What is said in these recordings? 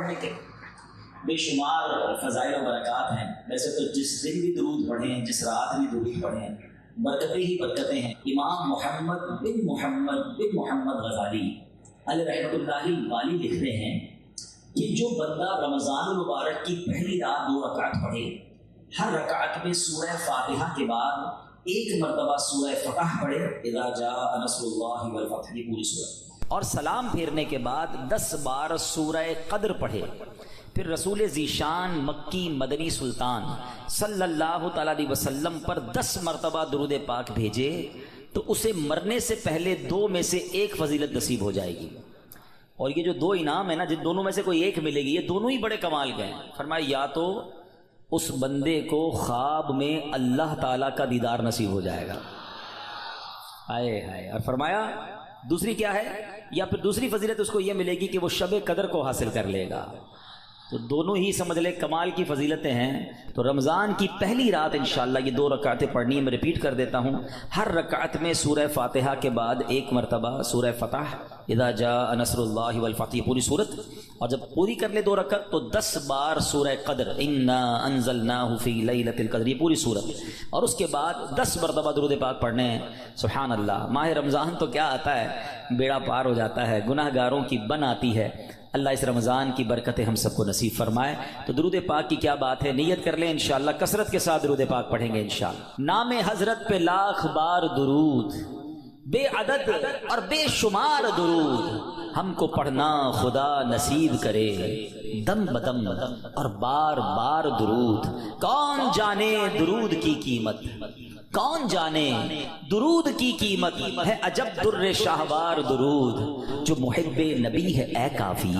پڑھنے کے بے شمار فضائل و برکات ہیں. ویسے تو جس دن بھی درود پڑھیں، جس رات بھی درود پڑھیں، برکتیں ہی برکتیں ہیں. امام محمد بن محمد غزالی علیہ رحمۃ اللہ والی لکھتے ہیں کہ جو بندہ رمضان المبارک کی پہلی رات 2 رکعت پڑھے، ہر رکعت میں سورہ فاتحہ کے بعد ایک مرتبہ سورہ فتح پڑھے، اذا جاء نصر اللہ والفتح، کی پوری سورہ، اور سلام پھیرنے کے بعد 10 بار سورہ قدر پڑھے. پھر رسول ذیشان مکی مدنی سلطان صلی اللہ تعالیٰ علیہ وسلم پر 10 مرتبہ درود پاک بھیجے تو اسے مرنے سے پہلے 2 میں سے ایک فضیلت نصیب ہو جائے گی. اور یہ جو 2 انعام ہیں نا، جن دونوں میں سے کوئی ایک ملے گی، یہ دونوں ہی بڑے کمال کے ہیں. فرمایا یا تو اس بندے کو خواب میں اللہ تعالیٰ کا دیدار نصیب ہو جائے گا، ہائے ہائے، اور فرمایا دوسری کیا ہے، یا پھر دوسری فضیلت اس کو یہ ملے گی کہ وہ شب قدر کو حاصل کر لے گا. تو دونوں ہی سمجھ لے کمال کی فضیلتیں ہیں. تو رمضان کی پہلی رات انشاءاللہ یہ 2 رکعتیں پڑھنی ہے. میں ریپیٹ کر دیتا ہوں، ہر رکعت میں سورہ فاتحہ کے بعد ایک مرتبہ سورہ فتح، اذا جاء نصر اللہ والفتح، پوری صورت. اور جب پوری کر لے 2 رکعت تو 10 بار سورہ قدر، انا انزلناہ فی لیلۃ القدر، یہ پوری صورت. اور اس کے بعد 10 مرتبہ درود پاک پڑھنے ہیں. سبحان اللہ، ماہ رمضان تو کیا آتا ہے، بیڑا پار ہو جاتا ہے، گناہ گاروں کی بن آتی ہے. اللہ اس رمضان کی برکتیں ہم سب کو نصیب فرمائے. تو درود پاک کی کیا بات ہے، نیت کر لیں انشاءاللہ کثرت کے ساتھ درود پاک پڑھیں گے انشاءاللہ. نام حضرت پہ لاکھ بار درود، بے عدد اور بے شمار درود ہم کو پڑھنا خدا نصیب کرے. دم بدم اور بار بار درود، کون جانے درود کی قیمت، کون جانے درود کی قیمت ہے عجب در شاہوار درود. جو محب نبی ہے اے کافی،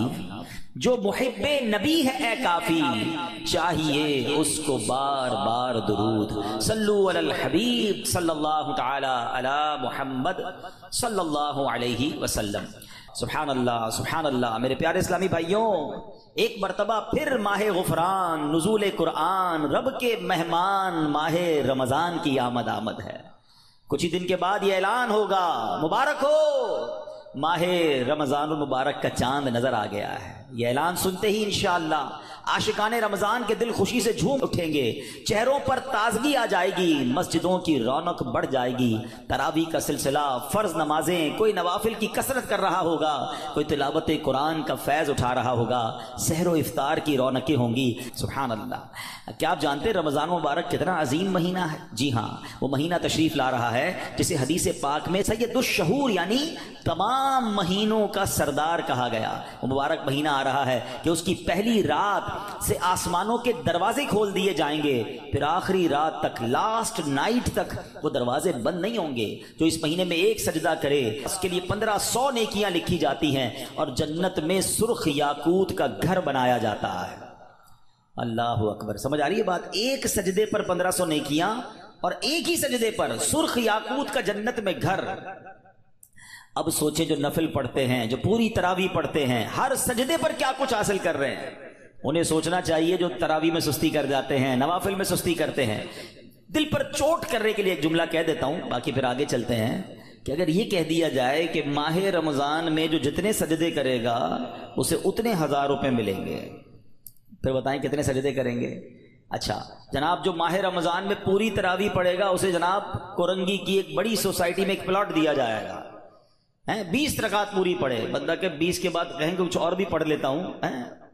جو محب نبی ہے اے کافی، چاہیے اس کو بار بار درود. صلو علی الحبیب صلی اللہ تعالی علی محمد صلی اللہ علیہ وسلم. سبحان اللہ سبحان اللہ. میرے پیارے اسلامی بھائیوں، ایک مرتبہ پھر ماہ غفران، نزول قرآن، رب کے مہمان ماہ رمضان کی آمد ہے. کچھ ہی دن کے بعد یہ اعلان ہوگا، مبارک ہو، ماہ رمضان المبارک کا چاند نظر آ گیا ہے. یہ اعلان سنتے ہی انشاءاللہ عاشقان رمضان کے دل خوشی سے جھوم اٹھیں گے، چہروں پر تازگی آ جائے گی، مسجدوں کی رونق بڑھ جائے گی. تراویح کا سلسلہ، فرض نمازیں، کوئی نوافل کی کثرت کر رہا ہوگا، کوئی تلاوت قرآن کا فیض اٹھا رہا ہوگا، سحر و افطار کی رونقیں ہوں گی. سبحان اللہ. کیا آپ جانتے ہیں رمضان مبارک کتنا عظیم مہینہ ہے؟ جی ہاں، وہ مہینہ تشریف لا رہا ہے جسے حدیث پاک میں سید الشہور یعنی تمام مہینوں کا سردار کہا گیا. وہ مبارک مہینہ آ رہا ہے کہ اس کی پہلی رات سے آسمانوں کے دروازے کھول دیے جائیں گے، پھر آخری رات تک، لاسٹ نائٹ تک وہ دروازے بند نہیں ہوں گے. جو اس مہینے میں ایک سجدہ کرے اس کے لیے 1500 نیکیاں لکھی جاتی ہیں، اور جنت میں سرخ یاقوت کا گھر بنایا جاتا ہے. اللہ اکبر. سمجھ آ رہی ہے بات؟ ایک سجدے پر 1500 نیکیاں، اور ایک ہی سجدے پر سرخ یاقوت کا جنت میں گھر. اب سوچیں جو نفل پڑھتے ہیں، جو پوری تراویح پڑھتے ہیں، ہر سجدے پر کیا کچھ حاصل کر رہے ہیں. انہیں سوچنا چاہیے جو تراویح میں سستی کر جاتے ہیں، نوافل میں سستی کرتے ہیں. دل پر چوٹ کرنے کے لیے ایک جملہ کہہ دیتا ہوں، باقی پھر آگے چلتے ہیں. کہ اگر یہ کہہ دیا جائے کہ ماہ رمضان میں جو جتنے سجدے کرے گا اسے اتنے 1000 روپے ملیں گے، پھر بتائیں کتنے سجدے کریں گے؟ اچھا جناب، جو ماہ رمضان میں پوری تراویح پڑھے گا اسے جناب کورنگی کی ایک بڑی سوسائٹی میں ایک پلاٹ دیا جائے گا. 20 رکعت پوری پڑھے، بندہ کہ 20 کے بعد کہیں گے کچھ اور بھی پڑھ لیتا ہوں،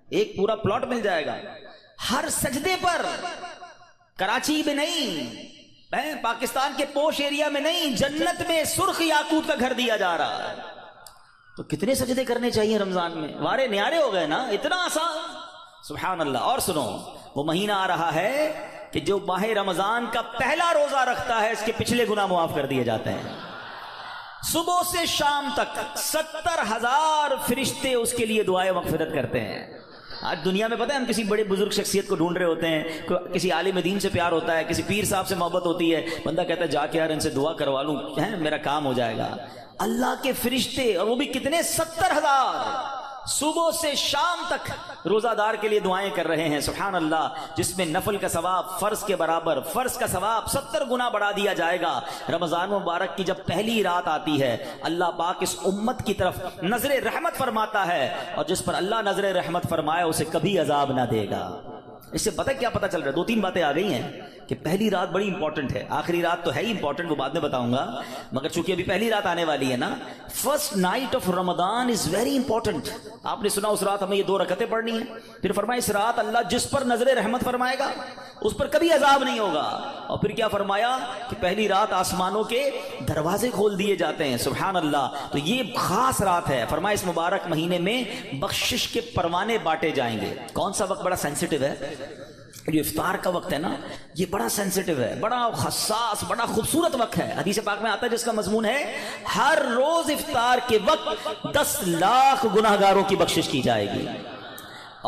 ایک پورا پلاٹ مل جائے گا. ہر سجدے پر، کراچی میں نہیں، پاکستان کے پوش ایریا میں نہیں، جنت میں سرخ یاقوت کا گھر دیا جا رہا ہے. تو کتنے سجدے کرنے چاہیے رمضان میں؟ وارے نیارے ہو گئے نا، اتنا آسان. سبحان اللہ. اور سنو، وہ مہینہ آ رہا ہے کہ جو ماہ رمضان کا پہلا روزہ رکھتا ہے اس کے پچھلے گناہ معاف کر دیے جاتے ہیں. صبح سے شام تک 70,000 فرشتے اس کے لیے دعائیں مغفرت کرتے ہیں. آج دنیا میں پتہ ہے ہم کسی بڑے بزرگ شخصیت کو ڈھونڈ رہے ہوتے ہیں، کسی عالم دین سے پیار ہوتا ہے، کسی پیر صاحب سے محبت ہوتی ہے، بندہ کہتا ہے جا کے یار ان سے دعا کروا لوں، میرا کام ہو جائے گا. اللہ کے فرشتے، اور وہ بھی کتنے؟ 70,000 صبح سے شام تک روزہ دار کے لیے دعائیں کر رہے ہیں، سبحان اللہ، جس میں نفل کا ثواب فرض کے برابر، فرض کا ثواب 70 گنا بڑھا دیا جائے گا۔ رمضان مبارک کی جب پہلی رات آتی ہے، اللہ پاک اس امت کی طرف نظر رحمت فرماتا ہے، اور جس پر اللہ نظر رحمت فرمائے اسے کبھی عذاب نہ دے گا۔ اس سے کیا پتہ چل رہا ہے؟ 2-3 باتیں آ گئی ہیں کہ پہلی رات بڑی امپورٹنٹ ہے، آخری رات تو ہے ہی امپورٹنٹ، وہ بعد میں بتاؤں گا، مگر چونکہ ابھی پہلی رات آنے والی ہے نا، first night of Ramzan is very important. آپ نے سنا اس رات ہمیں یہ 2 رکعتیں پڑھنی ہیں، پھر فرمایا اس رات اللہ جس پر نظر رحمت فرمائے گا اس پر کبھی عذاب نہیں ہوگا، اور پھر کیا فرمایا کہ پہلی رات آسمانوں کے دروازے کھول دیے جاتے ہیں، سبحان اللہ۔ تو یہ خاص رات ہے، فرمایا اس مبارک مہینے میں بخشش کے پروانے بانٹے جائیں گے۔ کون سا وقت بڑا سینسٹیو ہے؟ جو افطار کا وقت ہے نا، یہ بڑا سینسٹیو ہے، بڑا حساس، بڑا خوبصورت وقت ہے۔ حدیث پاک میں آتا ہے جس کا مضمون ہے ہر روز افطار کے وقت 10 لاکھ گناہگاروں کی بخشش کی جائے گی،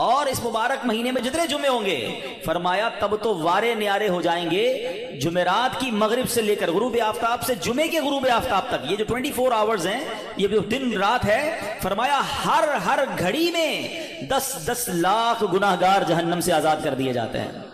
اور اس مبارک مہینے میں جتنے جمعے ہوں گے فرمایا تب تو وارے نیارے ہو جائیں گے، جمعرات کی مغرب سے لے کر غروب آفتاب سے جمعے کے غروب آفتاب تک، یہ جو 24 آورز ہیں، یہ جو دن رات ہے، فرمایا ہر گھڑی میں 10 لاکھ گناہگار جہنم سے آزاد کر دیے جاتے ہیں،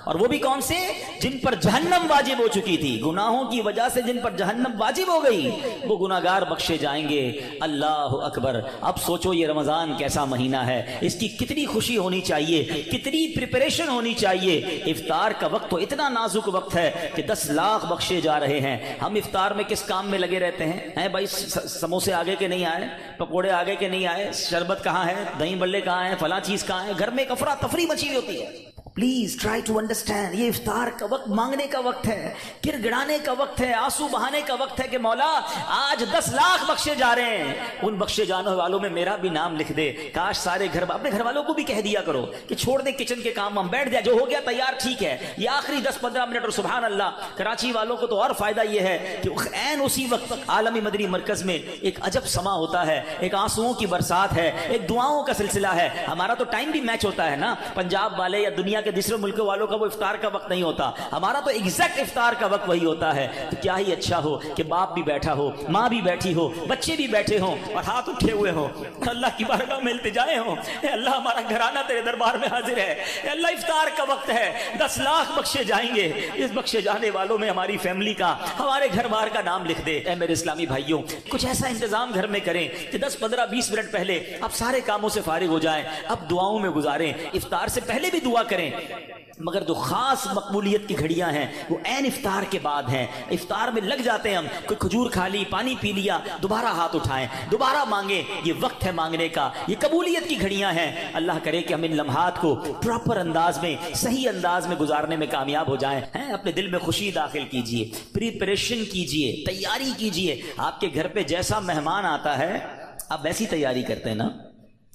اور وہ بھی کون سے؟ جن پر جہنم واجب ہو چکی تھی، گناہوں کی وجہ سے جن پر جہنم واجب ہو گئی، وہ گناہگار بخشے جائیں گے۔ اللہ اکبر۔ اب سوچو یہ رمضان کیسا مہینہ ہے، اس کی کتنی خوشی ہونی چاہیے، کتنی پریپریشن ہونی چاہیے۔ افطار کا وقت تو اتنا نازک وقت ہے کہ 10 لاکھ بخشے جا رہے ہیں۔ ہم افطار میں کس کام میں لگے رہتے ہیں؟ بھائی سموسے آگے کے نہیں آئے، پکوڑے آگے کے نہیں آئے، شربت کہاں ہے، دہی بلے کہاں ہیں، فلاں چیز کہاں ہے، گھر میں ایک افراتفری مچی ہوئی ہوتی ہے۔ پلیز ٹرائی ٹو انڈرسٹینڈ، یہ افطار کا وقت مانگنے کا وقت ہے، گر گڑانے کا وقت ہے، آنسو بہانے کا وقت ہے کہ مولا آج 10 لاکھ بخشے جا رہے ہیں، ان بخشے جانے والوں میں میرا بھی نام لکھ دے۔ کاش سارے اپنے گھر والوں کو بھی کہہ دیا کرو کہ چھوڑ دے کچن کے کام، ہم بیٹھ جائے، جو ہو گیا تیار ٹھیک ہے، یہ آخری 10-15 منٹ۔ اور سبحان اللہ، کراچی والوں کو تو اور فائدہ یہ ہے کہ عین اسی وقت عالمی مدنی مرکز میں ایک عجب سما ہوتا ہے، ایک آنسوؤں کی برسات ہے، ایک دعاؤں کا سلسلہ ہے۔ ہمارا تو ٹائم بھی میچ ہوتا ہے نا، پنجاب والے یا دنیا کے دوسرے ملکوں والوں کا وہ افطار کا وقت نہیں ہوتا، ہمارا تو ایگزیکٹ افطار کا وقت وہی ہوتا ہے۔ تو کیا ہی اچھا ہو کہ باپ بھی بیٹھا ہو، ماں بھی بیٹھی ہو، بچے بھی بیٹھے ہوں اور ہاتھ اٹھے ہوئے ہوں، اللہ کی بارگاہ میں التجائیں ہوں، اے اللہ ہمارا گھرانہ تیرے دربار میں حاضر ہے، اے اللہ افطار کا وقت ہے، 10 لاکھ بخشے جائیں گے، اس بخشے جانے والوں میں ہماری فیملی کا، ہمارے گھر بار کا نام لکھ دے۔ اے میرے اسلامی بھائیوں، کچھ ایسا انتظام گھر میں کریں کہ 10-15-20 منٹ پہلے آپ سارے کاموں سے فارغ ہو جائیں، اب دعاؤں میں گزاریں، افطار سے پہلے بھی دعا کریں، مگر جو خاص مقبولیت کی گھڑیاں ہیں وہ عین افطار کے بعد ہیں۔ افطار میں لگ جاتے ہیں ہم، کوئی کھجور کھا لی، پانی پی لیا، دوبارہ ہاتھ اٹھائیں، دوبارہ مانگیں، یہ وقت ہے مانگنے کا، یہ قبولیت کی گھڑیاں ہیں۔ اللہ کرے کہ ہم ان لمحات کو پراپر انداز میں، صحیح انداز میں گزارنے میں کامیاب ہو جائیں۔ اپنے دل میں خوشی داخل کیجئے، پریپریشن کیجئے، تیاری کیجئے۔ آپ کے گھر پہ جیسا مہمان آتا ہے آپ ویسی تیاری کرتے ہیں نا،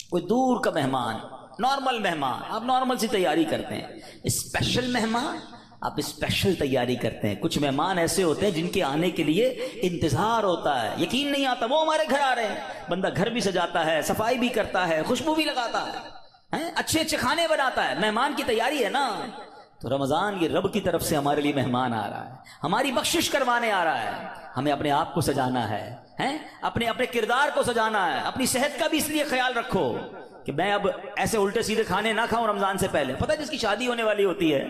کوئی دور کا مہمان، نارمل مہمان، آپ نارمل سی تیاری کرتے ہیں، اسپیشل مہمان آپ اسپیشل تیاری کرتے ہیں۔ کچھ مہمان ایسے ہوتے ہیں جن کے آنے کے لیے انتظار ہوتا ہے، یقین نہیں آتا وہ ہمارے گھر آ رہے ہیں۔ بندہ گھر بھی سجاتا ہے، صفائی بھی کرتا ہے، خوشبو بھی لگاتا ہے، اچھے اچھے کھانے بناتا ہے، مہمان کی تیاری ہے نا۔ تو رمضان یہ رب کی طرف سے ہمارے لیے مہمان آ رہا ہے، ہماری بخشش کروانے آ رہا ہے۔ ہمیں اپنے آپ کو سجانا ہے، اپنے کردار کو سجانا ہے، اپنی صحت کا بھی اس لیے خیال رکھو کہ میں اب ایسے الٹے سیدھے کھانے نہ کھاؤں رمضان سے پہلے۔ پتہ ہے جس کی شادی ہونے والی ہوتی ہے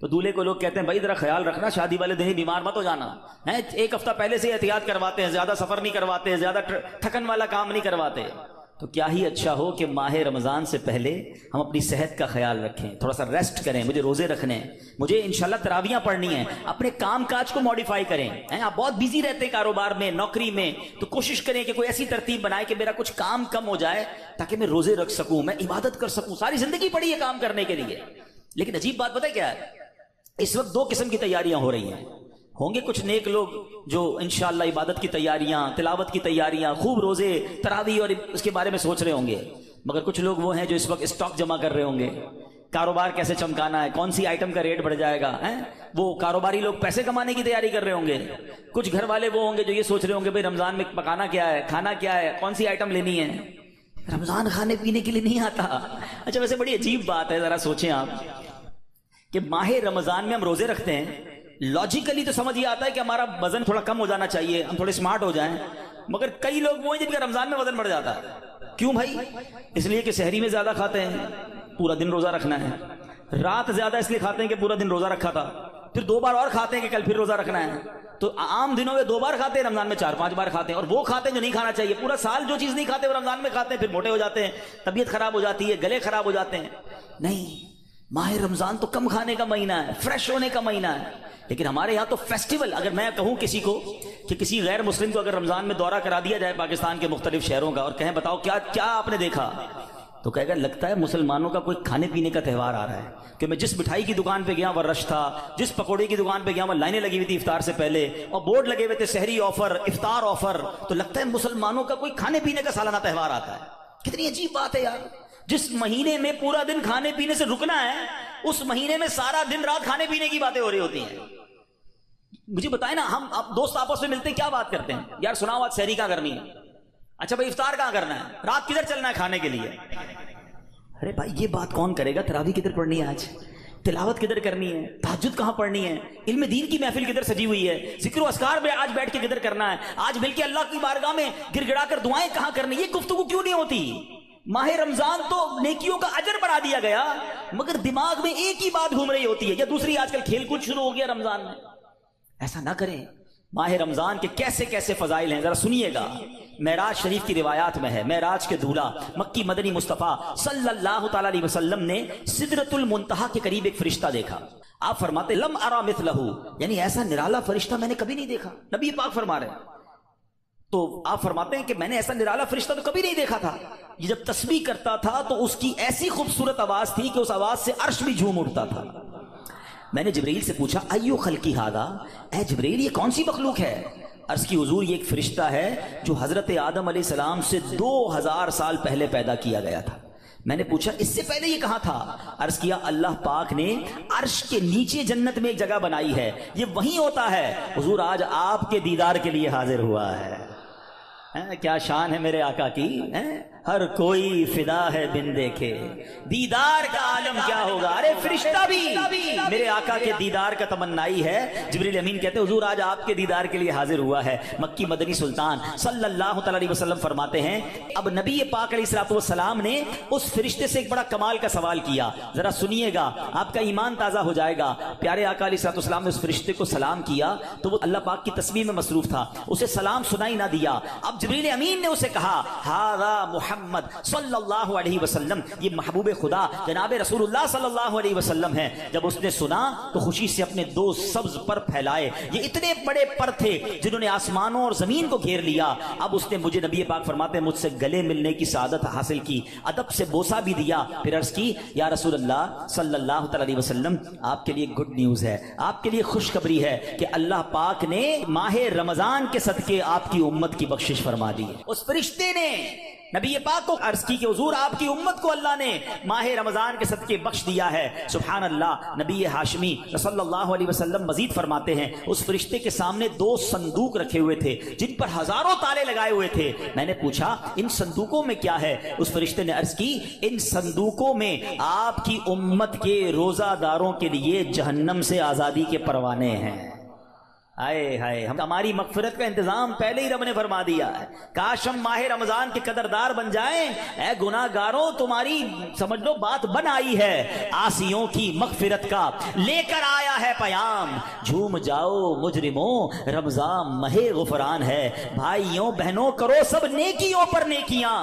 تو دولہے کو لوگ کہتے ہیں بھائی ذرا خیال رکھنا، شادی والے دن ہی بیمار مت ہو جانا، 1 ہفتہ پہلے سے احتیاط کرواتے ہیں، زیادہ سفر نہیں کرواتے، زیادہ تھکن والا کام نہیں کرواتے۔ تو کیا ہی اچھا ہو کہ ماہ رمضان سے پہلے ہم اپنی صحت کا خیال رکھیں، تھوڑا سا ریسٹ کریں، مجھے روزے رکھنے ہیں، مجھے انشاءاللہ تراویحاں پڑھنی ہیں، اپنے کام کاج کو موڈیفائی کریں۔ آپ بہت بیزی رہتے ہیں کاروبار میں، نوکری میں، تو کوشش کریں کہ کوئی ایسی ترتیب بنائے کہ میرا کچھ کام کم ہو جائے تاکہ میں روزے رکھ سکوں، میں عبادت کر سکوں۔ ساری زندگی پڑی ہے کام کرنے کے لیے، لیکن عجیب بات پتہ ہے کیا ہے، اس وقت 2 قسم کی تیاریاں ہو رہی ہیں۔ ہوں گے کچھ نیک لوگ جو انشاءاللہ عبادت کی تیاریاں، تلاوت کی تیاریاں، خوب روزے، تراویح اور اس کے بارے میں سوچ رہے ہوں گے، مگر کچھ لوگ وہ ہیں جو اس وقت اسٹاک جمع کر رہے ہوں گے، کاروبار کیسے چمکانا ہے، کون سی آئٹم کا ریٹ بڑھ جائے گا، وہ کاروباری لوگ پیسے کمانے کی تیاری کر رہے ہوں گے۔ کچھ گھر والے وہ ہوں گے جو یہ سوچ رہے ہوں گے بھائی رمضان میں پکانا کیا ہے، کھانا کیا ہے، کون سی آئٹم لینی ہے۔ رمضان کھانے پینے کے لیے نہیں آتا۔ اچھا ویسے بڑی عجیب بات ہے، ذرا سوچیں آپ کہ ماہ رمضان میں ہم روزے رکھتے ہیں، لاجیکلی تو سمجھ یہ آتا ہے کہ ہمارا وزن تھوڑا کم ہو جانا چاہیے، ہم تھوڑے سمارٹ ہو جائیں، مگر کئی لوگ وہ ہیں جن کا رمضان میں وزن بڑھ جاتا ہے۔ کیوں بھائی؟ اس لیے کہ سحری میں زیادہ کھاتے ہیں، پورا دن روزہ رکھنا ہے. رات زیادہ اس لیے کھاتے ہیں کہ پورا دن روزہ رکھا تھا، پھر 2 بار اور کھاتے ہیں کہ کل پھر روزہ رکھنا ہے. تو عام دنوں میں 2 بار کھاتے ہیں، رمضان میں 4-5 بار کھاتے ہیں. اور وہ کھاتے ہیں جو نہیں کھانا چاہیے. پورا سال جو چیز نہیں کھاتے وہ رمضان میں کھاتے ہیں، پھر موٹے ہو جاتے ہیں، طبیعت خراب ہو جاتی ہے، گلے خراب ہو جاتے ہیں. نہیں، ماہ رمضان تو کم کھانے کا مہینہ ہے، فریش ہونے کا مہینہ ہے. لیکن ہمارے یہاں تو فیسٹیول، اگر میں کہوں کسی کو کہ کسی غیر مسلم کو اگر رمضان میں دورہ کرا دیا جائے پاکستان کے مختلف شہروں کا اور کہیں بتاؤ کیا کیا آپ نے دیکھا، تو کہے گا لگتا ہے مسلمانوں کا کوئی کھانے پینے کا تہوار آ رہا ہے. کہ میں جس مٹھائی کی دکان پہ گیا وہ رش تھا، جس پکوڑے کی دکان پہ گیا وہ لائنیں لگی ہوئی تھی افطار سے پہلے، اور بورڈ لگے ہوئے تھے سحری آفر، افطار آفر. تو لگتا ہے مسلمانوں کا کوئی کھانے پینے کا سالانہ تہوار آتا ہے. کتنی عجیب بات ہے یار. جس مہینے میں پورا دن کھانے پینے سے رکنا ہے، اس مہینے میں سارا دن رات کھانے پینے کی باتیں ہو رہی ہوتی ہیں. مجھے بتائیں نا، ہم دوست آپس میں ملتے کیا بات کرتے ہیں؟ یار سناؤ آج سحری کہاں کرنی ہے؟ اچھا بھائی افطار کہاں کرنا ہے؟ رات کدھر چلنا ہے کھانے کے لیے؟ ارے بھائی یہ بات کون کرے گا؟ تراویح کدھر پڑھنی ہے آج؟ تلاوت کدھر کرنی ہے؟ تہجد کہاں پڑھنی ہے؟ علم دین کی محفل کدھر سجی ہوئی ہے؟ ذکر و اذکار میں آج بیٹھ کے کدھر کرنا ہے؟ آج مل کے اللہ کی بارگاہ میں گر گڑا کر دعائیں کہاں کرنی؟ یہ گفتگو کیوں نہیں ہوتی؟ ماہ رمضان تو نیکیوں کا اجر بڑھا دیا گیا، مگر دماغ میں ایک ہی بات گھوم رہی ہوتی ہے. یا دوسری، آج کل کھیل کود شروع ہو گیا رمضان میں. ایسا نہ کریں. ماہ رمضان کے کیسے کیسے فضائل ہیں ذرا سنیے گا. معراج شریف کی روایات میں ہے، معراج کے دولہ مکی مدنی مصطفیٰ صلی اللہ تعالی علیہ وسلم نے سدرۃ المنتہا کے قریب ایک فرشتہ دیکھا. آپ فرماتے لم ارا مثلہ، یعنی ایسا نرالا فرشتہ میں نے کبھی نہیں دیکھا. نبی پاک فرما رہے ہیں. تو آپ فرماتے ہیں کہ میں نے ایسا نرالا فرشتہ تو کبھی نہیں دیکھا تھا. یہ جب تسبیح کرتا تھا تو اس کی ایسی خوبصورت آواز تھی کہ اس آواز سے عرش بھی جھوم اٹھتا تھا. میں نے جبریل سے پوچھا ایو خلقی ھذا، اے جبریل یہ کون سی مخلوق ہے؟ عرض کی حضور یہ ایک فرشتہ ہے جو حضرت آدم علیہ السلام سے 2000 سال پہلے پیدا کیا گیا تھا. میں نے پوچھا اس سے پہلے یہ کہاں تھا؟ عرض کیا اللہ پاک نے عرش کے نیچے جنت میں ایک جگہ بنائی ہے، یہ وہیں ہوتا ہے. حضور آج آپ کے دیدار کے لیے حاضر ہوا ہے. کیا شان ہے میرے آقا کی. ہر کوئی فدا ہے بن دیکھے، دیدار کا عالم کیا ہوگا. ارے فرشتہ بھی میرے آقا کے دیدار کا تمنائی ہے. جبریل امین کہتے حضور آج آپ کے دیدار کے لیے حاضر ہوا ہے. مکی مدنی سلطان صلی اللہ تعالی علیہ وسلم فرماتے ہیں اب نبی پاک علیہ الصلوۃ والسلام نے اس فرشتے سے ایک بڑا کمال کا سوال کیا. ذرا سنیے گا، آپ کا ایمان تازہ ہو جائے گا. پیارے آقا علیہ الصلوۃ والسلام نے اس فرشتے کو سلام کیا تو وہ اللہ پاک کی تسبیح میں مصروف تھا، اسے سلام سنائی نہ دیا. اب جبریل امین نے اسے کہا ھذا محمد صلی اللہ علیہ وسلم، یہ محبوب خدا جناب رسول اللہ صلی اللہ علیہ وسلم ہے. جب اس نے سنا تو خوشی سے اپنے 2 سبز پر پھیلائے. یہ اتنے بڑے پر تھے جنہوں نے آسمانوں اور زمین کو گھیر لیا. اب اس نے مجھے نبی پاک فرماتے ہیں مجھ سے گلے ملنے کی سعادت حاصل کی، ادب سے بوسہ بھی دیا. پھر عرض کی یا رسول اللہ صلی اللہ تعالی علیہ وسلم آپ کے لیے گڈ نیوز ہے، آپ کے لیے خوشخبری ہے کہ اللہ پاک نے ماہ رمضان کے صدقے آپ کی امت کی بخشش فرما دی. اس فرشتے نے نبی پاک کو عرض کی کہ حضور آپ کی امت کو اللہ نے ماہ رمضان کے صدقے بخش دیا ہے. سبحان اللہ. نبی ہاشمی صلی اللہ علیہ وسلم مزید فرماتے ہیں اس فرشتے کے سامنے 2 صندوق رکھے ہوئے تھے جن پر ہزاروں تالے لگائے ہوئے تھے. میں نے پوچھا ان صندوقوں میں کیا ہے؟ اس فرشتے نے عرض کی ان صندوقوں میں آپ کی امت کے روزہ داروں کے لیے جہنم سے آزادی کے پروانے ہیں. آئے ہائے، ہماری مغفرت کا انتظام پہلے ہی رب نے فرما دیا ہے. کاش ہم ماہ رمضان کے قدردار بن جائیں. اے گناہ گاروں تمہاری سمجھ لو بات بن آئی ہے. عاصیوں کی مغفرت کا لے کر آیا ہے پیام. جھوم جاؤ مجرموں رمضان ماہ غفران ہے. بھائیوں بہنوں کرو سب نیکیوں پر نیکیاں،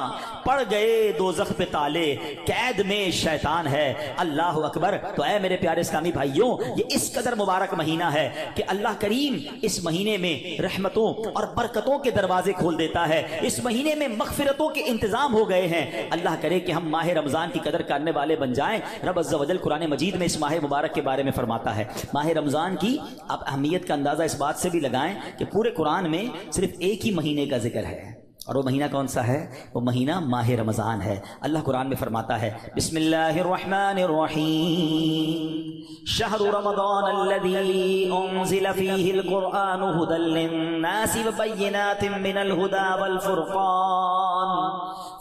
پڑ گئے دوزخ پہ تالے قید میں شیطان ہے. اللہ اکبر. تو اے میرے پیارے اسلامی بھائیوں یہ اس قدر مبارک مہینہ ہے کہ اللہ کریم اس مہینے میں رحمتوں اور برکتوں کے دروازے کھول دیتا ہے. اس مہینے میں مغفرتوں کے انتظام ہو گئے ہیں. اللہ کرے کہ ہم ماہ رمضان کی قدر کرنے والے بن جائیں. رب عز و جل قرآن مجید میں اس ماہ مبارک کے بارے میں فرماتا ہے. ماہ رمضان کی آپ اہمیت کا اندازہ اس بات سے بھی لگائیں کہ پورے قرآن میں صرف ایک ہی مہینے کا ذکر ہے، اور وہ مہینہ کون سا ہے؟ وہ مہینہ ماہ رمضان ہے. اللہ قرآن میں فرماتا ہے بسم اللہ الرحمن الرحیم شہر رمضان الذی انزل فیہ القرآن ھدی للناس وبینات من الھدی والفرقان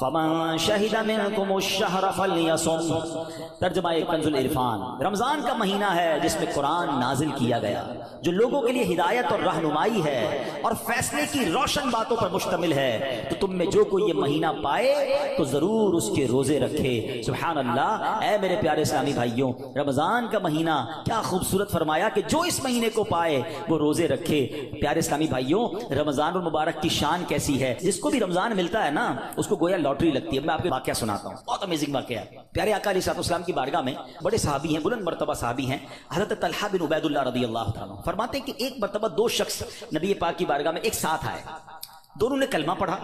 فمن شہد منکم الشہر فلیصم۔ ترجمہ کنز العرفان، رمضان کا مہینہ ہے جس میں قرآن نازل کیا گیا، جو لوگوں کے لیے ہدایت اور رہنمائی ہے اور فیصلے کی روشن باتوں پر مشتمل ہے، تو تم میں جو کوئی یہ مہینہ پائے تو ضرور اس کے روزے رکھے۔ سبحان اللہ، اے میرے پیارے اسلامی بھائیوں، رمضان کا مہینہ کیا خوبصورت فرمایا کہ جو اس مہینے کو پائے وہ روزے رکھے۔ پیارے اسلامی بھائیوں، رمضان المبارک کی شان کیسی ہے، جس کو بھی رمضان ملتا ہے نا اس کو گویا لاٹری لگتی ہے۔ میں آپ کو واقعہ سناتا ہوں، بہت امیزنگ واقعہ ہے۔ پیارے آقا علیہ السلام کی بارگاہ میں بڑے صحابی ہیں، بلند مرتبہ صحابی ہیں، حضرت طلحہ بن عبید اللہ رضی اللہ تعالیٰ عنہ فرماتے ہیں کہ ایک مرتبہ دو شخص نبی پاک کی بارگاہ میں ایک ساتھ آئے، دونوں نے کلمہ پڑھا،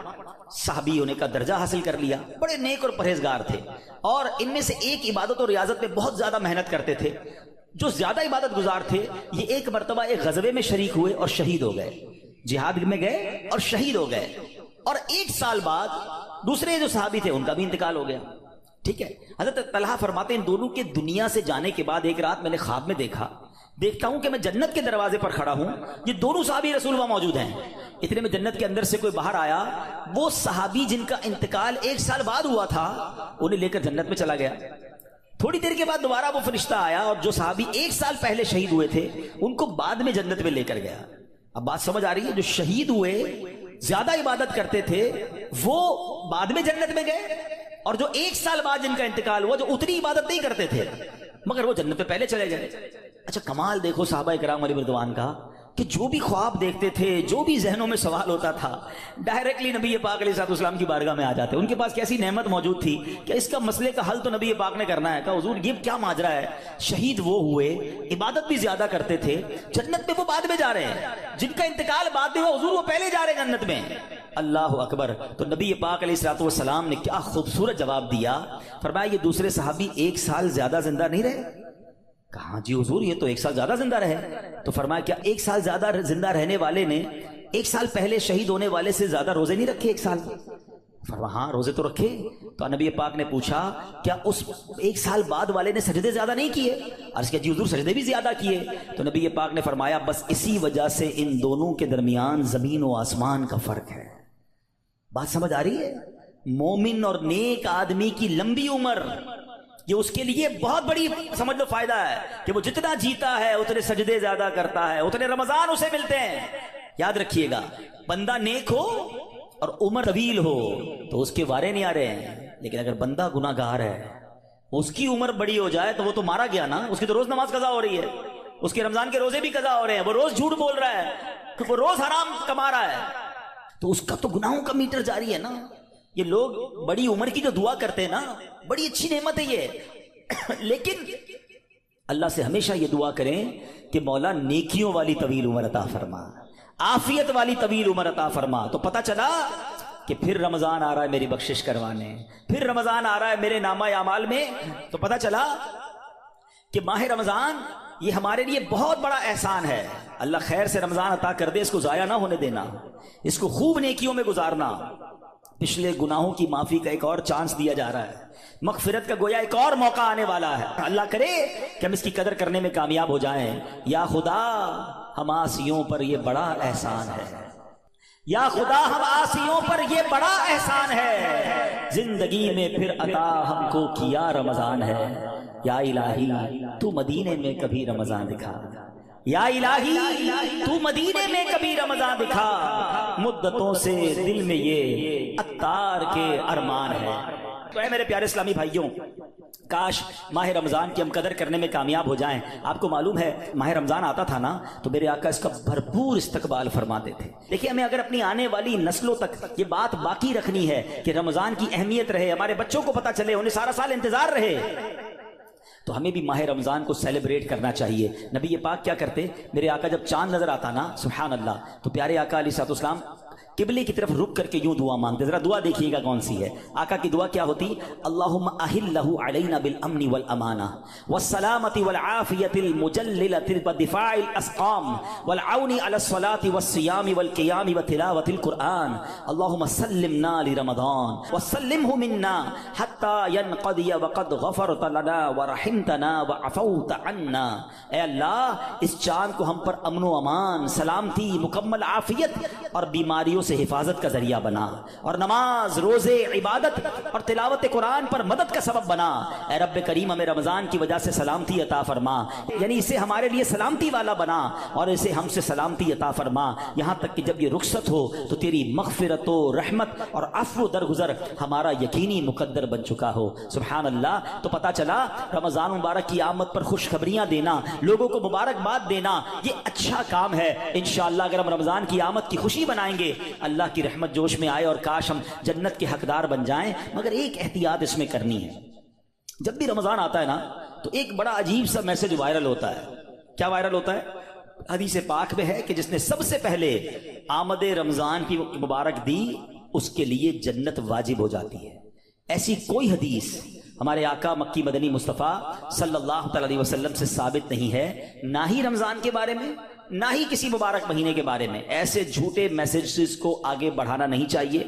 صحابی ہونے کا درجہ حاصل کر لیا، بڑے نیک اور پرہیزگار تھے، اور ان میں سے ایک عبادت اور ریاضت میں بہت زیادہ محنت کرتے تھے۔ جو زیادہ عبادت گزار تھے یہ ایک مرتبہ ایک غزوے میں شریک ہوئے اور شہید ہو گئے، جہاد میں گئے اور شہید ہو گئے، اور ایک سال بعد دوسرے جو صحابی تھے ان کا بھی انتقال ہو گیا۔ ٹھیک ہے، حضرت طلحہ فرماتے ہیں ان دونوں کے دنیا سے جانے کے بعد ایک رات میں نے خواب میں دیکھتا ہوں کہ میں جنت کے دروازے پر کھڑا ہوں، یہ دونوں صحابی رسول اللہ موجود ہیں۔ اتنے میں جنت کے اندر سے کوئی باہر آیا، وہ صحابی جن کا انتقال ایک سال بعد ہوا تھا انہیں لے کر جنت میں چلا گیا۔ تھوڑی دیر کے بعد دوبارہ وہ فرشتہ آیا اور جو صحابی ایک سال پہلے شہید ہوئے تھے ان کو بعد میں جنت میں لے کر گیا۔ اب بات سمجھ آ رہی ہے، جو شہید ہوئے زیادہ عبادت کرتے تھے وہ بعد میں جنت میں گئے، اور جو ایک سال بعد جن کا انتقال ہوا جو اتنی عبادت نہیں کرتے تھے مگر وہ جنت میں پہلے چلے گئے۔ اچھا کمال دیکھو صحابہ کرام علیہ رضوان کا، کہ جو بھی خواب دیکھتے تھے، جو بھی ذہنوں میں سوال ہوتا تھا، ڈائریکٹلی نبی پاک علیہ السلام کی بارگاہ میں آ جاتے۔ ان کے پاس کیسی نعمت موجود تھی کہ اس کا مسئلے کا حل تو نبی پاک نے کرنا ہے۔ کہا حضور یہ کیا ماجرا ہے، شہید وہ ہوئے، عبادت بھی زیادہ کرتے تھے، جنت میں وہ بعد میں جا رہے ہیں، جن کا انتقال بعد میں ہوا حضور وہ پہلے جا رہے ہیں جنت میں۔ اللہ اکبر۔ تو نبی پاک علیہ السلام نے کیا خوبصورت جواب دیا، فرمایا یہ دوسرے صحابی ایک سال زیادہ زندہ نہیں رہے؟ کہا جی حضور یہ تو ایک سال زیادہ زندہ رہے۔ تو فرمایا کیا ایک سال زیادہ زندہ رہنے والے نے ایک سال پہلے شہید ہونے والے سے زیادہ روزے نہیں رکھے ایک سال؟ فرمایا ہاں روزے تو رکھے۔ تو نبی پاک نے پوچھا کیا اس ایک سال بعد والے نے سجدے زیادہ نہیں کیے؟ عرض کیا جی حضور سجدے بھی زیادہ کیے۔ تو نبی پاک نے فرمایا بس اسی وجہ سے ان دونوں کے درمیان زمین و آسمان کا فرق ہے۔ بات سمجھ آ رہی ہے؟ مومن اور نیک آدمی کی لمبی عمر یہ اس کے لیے بہت بڑی سمجھ لو فائدہ ہے کہ وہ جتنا جیتا ہے اتنے سجدے زیادہ کرتا ہے، اتنے رمضان اسے ملتے ہیں۔ یاد رکھیے گا، بندہ نیک ہو اور عمر طویل ہو تو اس کے وارے نہیں آ رہے ہیں، لیکن اگر بندہ گناہ گار ہے اس کی عمر بڑی ہو جائے تو وہ تو مارا گیا نا، اس کی تو روز نماز قضا ہو رہی ہے، اس کے رمضان کے روزے بھی قضا ہو رہے ہیں، وہ روز جھوٹ بول رہا ہے، وہ روز حرام کما رہا ہے، تو اس کا تو گناہوں کا میٹر جاری ہے نا۔ یہ لوگ بڑی عمر کی جو دعا کرتے ہیں نا، بڑی اچھی نعمت ہے یہ، لیکن اللہ سے ہمیشہ یہ دعا کریں کہ مولا نیکیوں والی طویل عمر عطا فرما، عافیت والی طویل عمر عطا فرما۔ تو پتہ چلا کہ پھر رمضان آ رہا ہے میری بخشش کروانے، پھر رمضان آ رہا ہے میرے نامہ اعمال میں، تو پتہ چلا کہ ماہ رمضان یہ ہمارے لیے بہت بڑا احسان ہے۔ اللہ خیر سے رمضان عطا کر دے، اس کو ضائع نہ ہونے دینا، اس کو خوب نیکیوں میں گزارنا۔ پچھلے گناہوں کی معافی کا ایک اور چانس دیا جا رہا ہے، مغفرت کا گویا ایک اور موقع آنے والا ہے۔ اللہ کرے کہ ہم اس کی قدر کرنے میں کامیاب ہو جائیں۔ یا خدا ہم عاصیوں پر یہ بڑا احسان ہے، یا خدا ہم عاصیوں پر یہ بڑا احسان ہے، زندگی میں پھر عطا ہم کو کیا رمضان ہے۔ یا الہی تو مدینے میں کبھی رمضان دکھا، یا الہی تو مدینے میں کبھی رمضان دکھا، مدتوں سے دل میں یہ عطار کے ارمان ہے۔ تو اے میرے پیارے اسلامی بھائیوں، کاش ماہ رمضان کی ہم قدر کرنے میں کامیاب ہو جائیں۔ آپ کو معلوم ہے ماہ رمضان آتا تھا نا تو میرے آقا اس کا بھرپور استقبال فرماتے تھے۔ دیکھیں ہمیں اگر اپنی آنے والی نسلوں تک یہ بات باقی رکھنی ہے کہ رمضان کی اہمیت رہے، ہمارے بچوں کو پتہ چلے، انہیں سارا سال انتظار رہے، تو ہمیں بھی ماہ رمضان کو سیلیبریٹ کرنا چاہیے۔ نبی پاک کیا کرتے، میرے آقا جب چاند نظر آتا نا سبحان اللہ، تو پیارے آقا علیہ السلام قبلے کی طرف رک کر کے یوں دعا مانگتے۔ ذرا دعا دیکھیے گا کون سی ہے۔ آقا کی دعا کیا ہوتی، اللہم اہلہ علینا بالامن والامانہ والسلامۃ والعافیۃ المجللۃ ودفاع الاسقام والعون علی الصلاۃ والصیام والقیام وتلاوۃ القرآن، اللہم سلمنا لرمضان وسلمہ منا حتی ینقضی وقد غفرت لنا ورحمتنا وعفوت عنا۔ اے اللہ اس چاند کو ہم پر امن و امان، سلامتی، مکمل عافیت اور بیماری بیماریوں سے حفاظت کا ذریعہ بنا، اور نماز، روزے، عبادت اور تلاوت قرآن پر مدد کا سبب بنا۔ اے رب کریم ہمیں رمضان کی وجہ سے سلامتی عطا فرما، یعنی اسے ہمارے لیے سلامتی والا بنا اور اسے ہم سے سلامتی عطا فرما، یہاں تک کہ جب یہ رخصت ہو تو تیری مغفرت و رحمت اور عفو درگزر ہمارا یقینی مقدر بن چکا ہو۔ سبحان اللہ۔ تو پتہ چلا رمضان مبارک کی آمد پر خوشخبریاں دینا، لوگوں کو مبارکباد دینا، یہ اچھا کام ہے۔ انشاءاللہ اگر ہم رمضان کی آمد کی خوشی بنائیں گے، اللہ کی رحمت جوش میں آئے اور کاش ہم جنت کے حقدار بن جائیں۔ مگر ایک احتیاط اس میں کرنی ہے، جب بھی رمضان آتا ہے نا تو ایک بڑا عجیب سا میسج وائرل ہوتا ہے۔ کیا وائرل ہوتا ہے؟ حدیث پاک میں ہے کہ جس نے سب سے پہلے آمد رمضان کی مبارک دی اس کے لیے جنت واجب ہو جاتی ہے۔ ایسی کوئی حدیث ہمارے آقا مکی مدنی مصطفیٰ صلی اللہ تعالی علیہ وسلم سے ثابت نہیں ہے، نہ ہی رمضان کے بارے میں، نہ ہی کسی مبارک مہینے کے بارے میں۔ ایسے جھوٹے میسیجز کو آگے بڑھانا نہیں چاہیے۔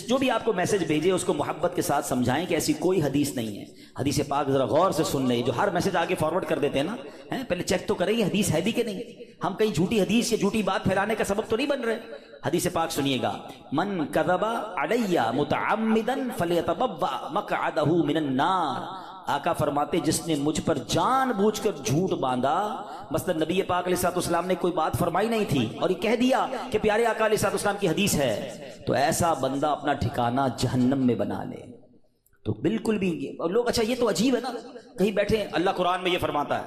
جو بھی آپ کو میسج بھیجے اس کو محبت کے ساتھ سمجھائیں کہ ایسی کوئی حدیث نہیں ہے۔ حدیث پاک ذرا غور سے سن لیں، جو ہر میسج آگے فارورڈ کر دیتے ہیں نا، پہلے چیک تو کریں یہ حدیث ہے بھی کہ نہیں، ہم کہیں جھوٹی حدیث یا جھوٹی بات پھیلانے کا سبب تو نہیں بن رہے۔ حدیث پاک سنیے گا، من کذب علی متعمدا فلیتبوأ مقعدہ من النار۔ آقا فرماتے جس نے مجھ پر جان بوجھ کر جھوٹ باندھا، مثلا نبی پاک علیہ السلام نے کوئی بات فرمائی نہیں تھی اور یہ کہہ دیا کہ پیارے آقا علیہ السلام کی حدیث ہے، تو ایسا بندہ اپنا ٹھکانہ جہنم میں بنا لے۔ تو بالکل بھی اور لوگ اچھا یہ تو عجیب ہے نا، کہیں بیٹھے اللہ قرآن میں یہ فرماتا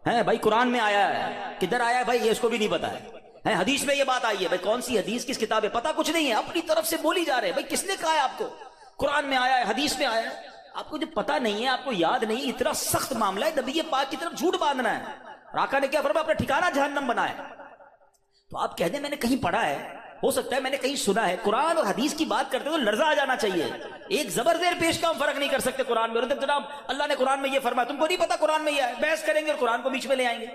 ہے بھائی، قرآن میں آیا ہے، کدھر آیا ہے بھائی یہ اس کو بھی نہیں پتا ہے، حدیث میں یہ بات آئی ہے، بھائی کون سی حدیث کس کتاب ہے پتہ کچھ نہیں ہے، اپنی طرف سے بولی جا رہے ہیں۔ بھائی کس نے کہا ہے آپ کو؟ قرآن میں آیا ہے، حدیث میں آیا ہے، آپ کو جب پتہ نہیں ہے، آپ کو یاد نہیں، اتنا سخت معاملہ ہے، نبی پاک کی طرف جھوٹ باندھنا ہے، اور آقا نے کیا فرمایا؟ اپنا ٹھکانہ جہنم بنائے۔ تو آپ کہہ دیں میں نے کہیں پڑھا ہے، ہو سکتا ہے میں نے کہیں سنا ہے، قرآن اور حدیث کی بات کرتے تو لرزہ آ جانا چاہیے، ایک زبر زیر پیش کا ہم فرق نہیں کر سکتے قرآن میں، اور جناب اللہ نے قرآن میں یہ فرمایا، تم کو نہیں پتا قرآن میں یہ ہے، بحث کریں گے اور قرآن کو بیچ میں لے آئیں گے۔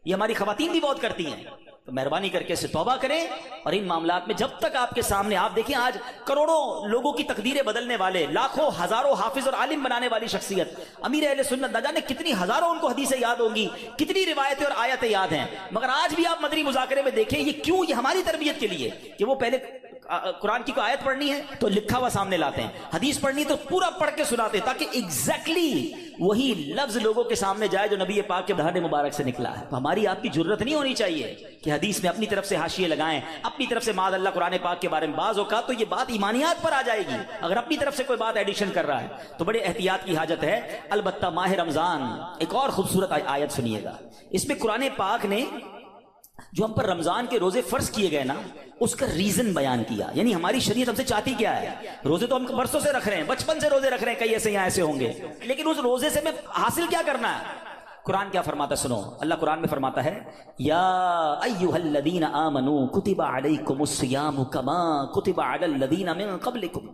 یہ ہماری خواتین بھی بہت کرتی ہیں، تو مہربانی کر کے اسے توبہ کریں، اور ان معاملات میں جب تک آپ کے سامنے، آپ دیکھیں آج کروڑوں لوگوں کی تقدیریں بدلنے والے، لاکھوں ہزاروں حافظ اور عالم بنانے والی شخصیت امیر اہل سنت، نہ جانے کتنی ہزاروں ان کو حدیثیں یاد ہوں گی، کتنی روایتیں اور آیتیں یاد ہیں، مگر آج بھی آپ مدنی مذاکرے میں دیکھیں یہ کیوں، یہ ہماری تربیت کے لیے کہ وہ پہلے قرآن کی کوئی آیت پڑھنی ہے تو لکھا ہوا سامنے لاتے ہیں، حدیث پڑھنی تو پورا پڑھ کے سناتے ہیں، تاکہ ایگزیکٹلی وہی لفظ لوگوں کے سامنے جائے جو نبی پاک کے دہان مبارک سے نکلا ہے۔ تو ہماری آپ کی جرت نہیں ہونی چاہیے کہ حدیث میں اپنی طرف سے حاشیے لگائیں، اپنی طرف سے معاذ اللہ قرآن پاک کے بارے میں بعض اوقات تو یہ بات ایمانیات پر آ جائے گی اگر اپنی طرف سے کوئی بات ایڈیشن کر رہا ہے، تو بڑے احتیاط کی حاجت ہے۔ البتہ ماہ رمضان ایک اور خوبصورت آیت سنیے گا، اس میں قرآن پاک نے جو ہم پر رمضان کے روزے فرض کیے گئے نا اس کا ریزن بیان کیا، یعنی ہماری شریعت ہم سے چاہتی کیا ہے۔ روزے تو ہم برسوں سے رکھ رہے ہیں، بچپن سے روزے رکھ رہے ہیں، کئی ایسے یہاں ایسے ہوں گے، لیکن اس روزے سے ہمیں حاصل کیا کرنا ہے؟ قرآن کیا فرماتا ہے سنو، اللہ قرآن میں فرماتا ہے یا ایھا الذین آمنوا کتب علیکم الصیام کما کتب علی الذین من قبلکم،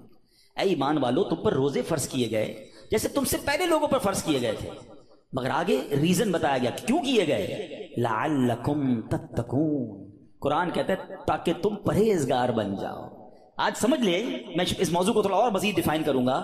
اے ایمان والو تم پر روزے فرض کیے گئے جیسے تم سے پہلے لوگوں پر فرض کیے گئے تھے، مگر آگے ریزن بتایا گیا کیوں کیے گئے، لعلکم تتقون، قرآن کہتا ہے تاکہ تم پرہیزگار بن جاؤ۔ آج سمجھ لیں، میں اس موضوع کو تھوڑا اور مزید ڈیفائن کروں گا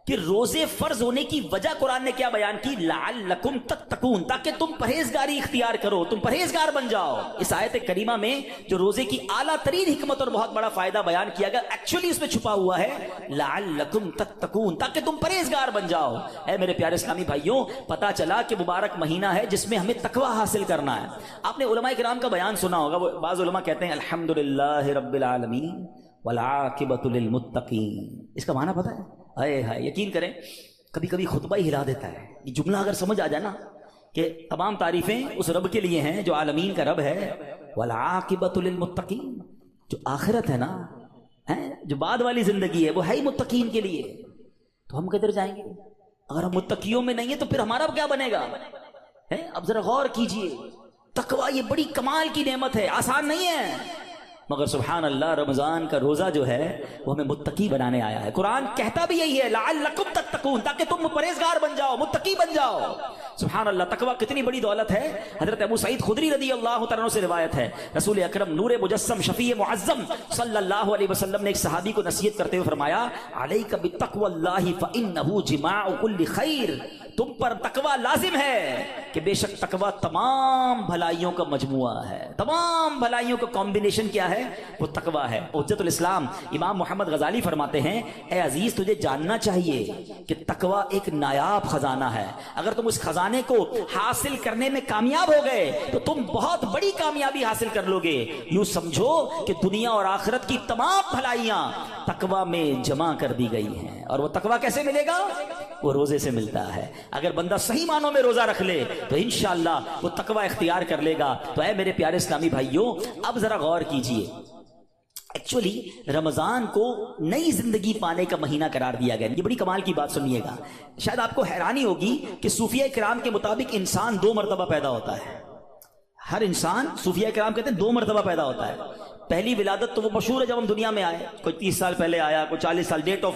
کہ روزے فرض ہونے کی وجہ قرآن نے کیا بیان کی، لعلکم تتقون، تاکہ تم پرہیزگاری اختیار کرو، تم پرہیزگار بن جاؤ۔ اس آیت کریمہ میں جو روزے کی اعلیٰ ترین حکمت اور بہت بڑا فائدہ بیان کیا گیا، ایکچولی اس میں چھپا ہوا ہے لعلکم تتقون، تاکہ تم پرہیزگار بن جاؤ۔ اے میرے پیارے اسلامی بھائیوں، پتہ چلا کہ مبارک مہینہ ہے جس میں ہمیں تقوی حاصل کرنا ہے۔ آپ نے علماء کرام کا بیان سنا ہوگا، وہ بعض علماء کہتے ہیں الحمدللہ رب العالمین والعاقبۃ للمتقین، اس کا معنی پتہ ہے؟ ہائے یقین کریں کبھی کبھی خطبہ ہی ہلا دیتا ہے، یہ جملہ اگر سمجھ آ جائے نا کہ تمام تعریفیں اس رب کے لیے ہیں جو عالمین کا رب ہے، والعاقبۃ للمتقین، جو آخرت ہے نا، جو بعد والی زندگی ہے وہ ہے ہی متقین کے لیے، تو ہم کدھر جائیں گے اگر ہم متقیوں میں نہیں ہیں؟ تو پھر ہمارا کیا بنے گا؟ اب ذرا غور کیجئے، تقوی یہ بڑی کمال کی نعمت ہے، آسان نہیں ہے، مگر سبحان اللہ رمضان کا روزہ جو ہے وہ ہمیں متقی بنانے آیا ہے۔ قرآن کہتا بھی یہی ہے لعلکم تتقون، تاکہ تم پرہیزگار بن جاؤ، متقی بن جاؤ۔ سبحان اللہ، تقوی کتنی بڑی دولت ہے۔ حضرت ابو سعید خدری رضی اللہ تعالیٰ عنہ سے روایت ہے، رسول اکرم نور مجسم شفیع معظم صلی اللہ علیہ وسلم نے ایک صحابی کو نصیحت کرتے ہوئے فرمایا علیک بتقوی اللہ فانہ جماع کل خیر، تم پر تقوی لازم ہے، کہ بے شک تقویٰ تمام بھلائیوں کا مجموعہ ہے، تمام بھلائیوں کا کمبینیشن کیا ہے؟ وہ تقویٰ ہے۔ حجت الاسلام امام محمد غزالی فرماتے ہیں اے عزیز تجھے جاننا چاہیے کہ تقویٰ ایک نایاب خزانہ ہے، اگر تم اس خزانے کو حاصل کرنے میں کامیاب ہو گئے تو تم بہت بڑی کامیابی حاصل کر لو گے۔ یوں سمجھو کہ دنیا اور آخرت کی تمام بھلائیاں تقویٰ میں جمع کر دی گئی ہیں۔ اور وہ تقویٰ کیسے ملے گا؟ وہ روزے سے ملتا ہے۔ اگر بندہ صحیح معنوں میں روزہ رکھ لے تو انشاءاللہ وہ تقویٰ اختیار کر لے گا۔ تو اے میرے پیارے اسلامی بھائیوں، اب ذرا غور کیجئے، ایکچولی رمضان کو نئی زندگی پانے کا مہینہ قرار دیا گیا۔ یہ بڑی کمال کی بات سنیے گا، شاید آپ کو حیرانی ہوگی کہ صوفیہ کرام کے مطابق انسان 2 مرتبہ پیدا ہوتا ہے۔ ہر انسان، صوفیہ کرام کہتے ہیں 2 مرتبہ پیدا ہوتا ہے۔ پہلی ولادت تو وہ مشہور ہے جب ہم دنیا میں آئے، کوئی 30 سال پہلے آیا، کوئی 40 سال، ڈیٹ آف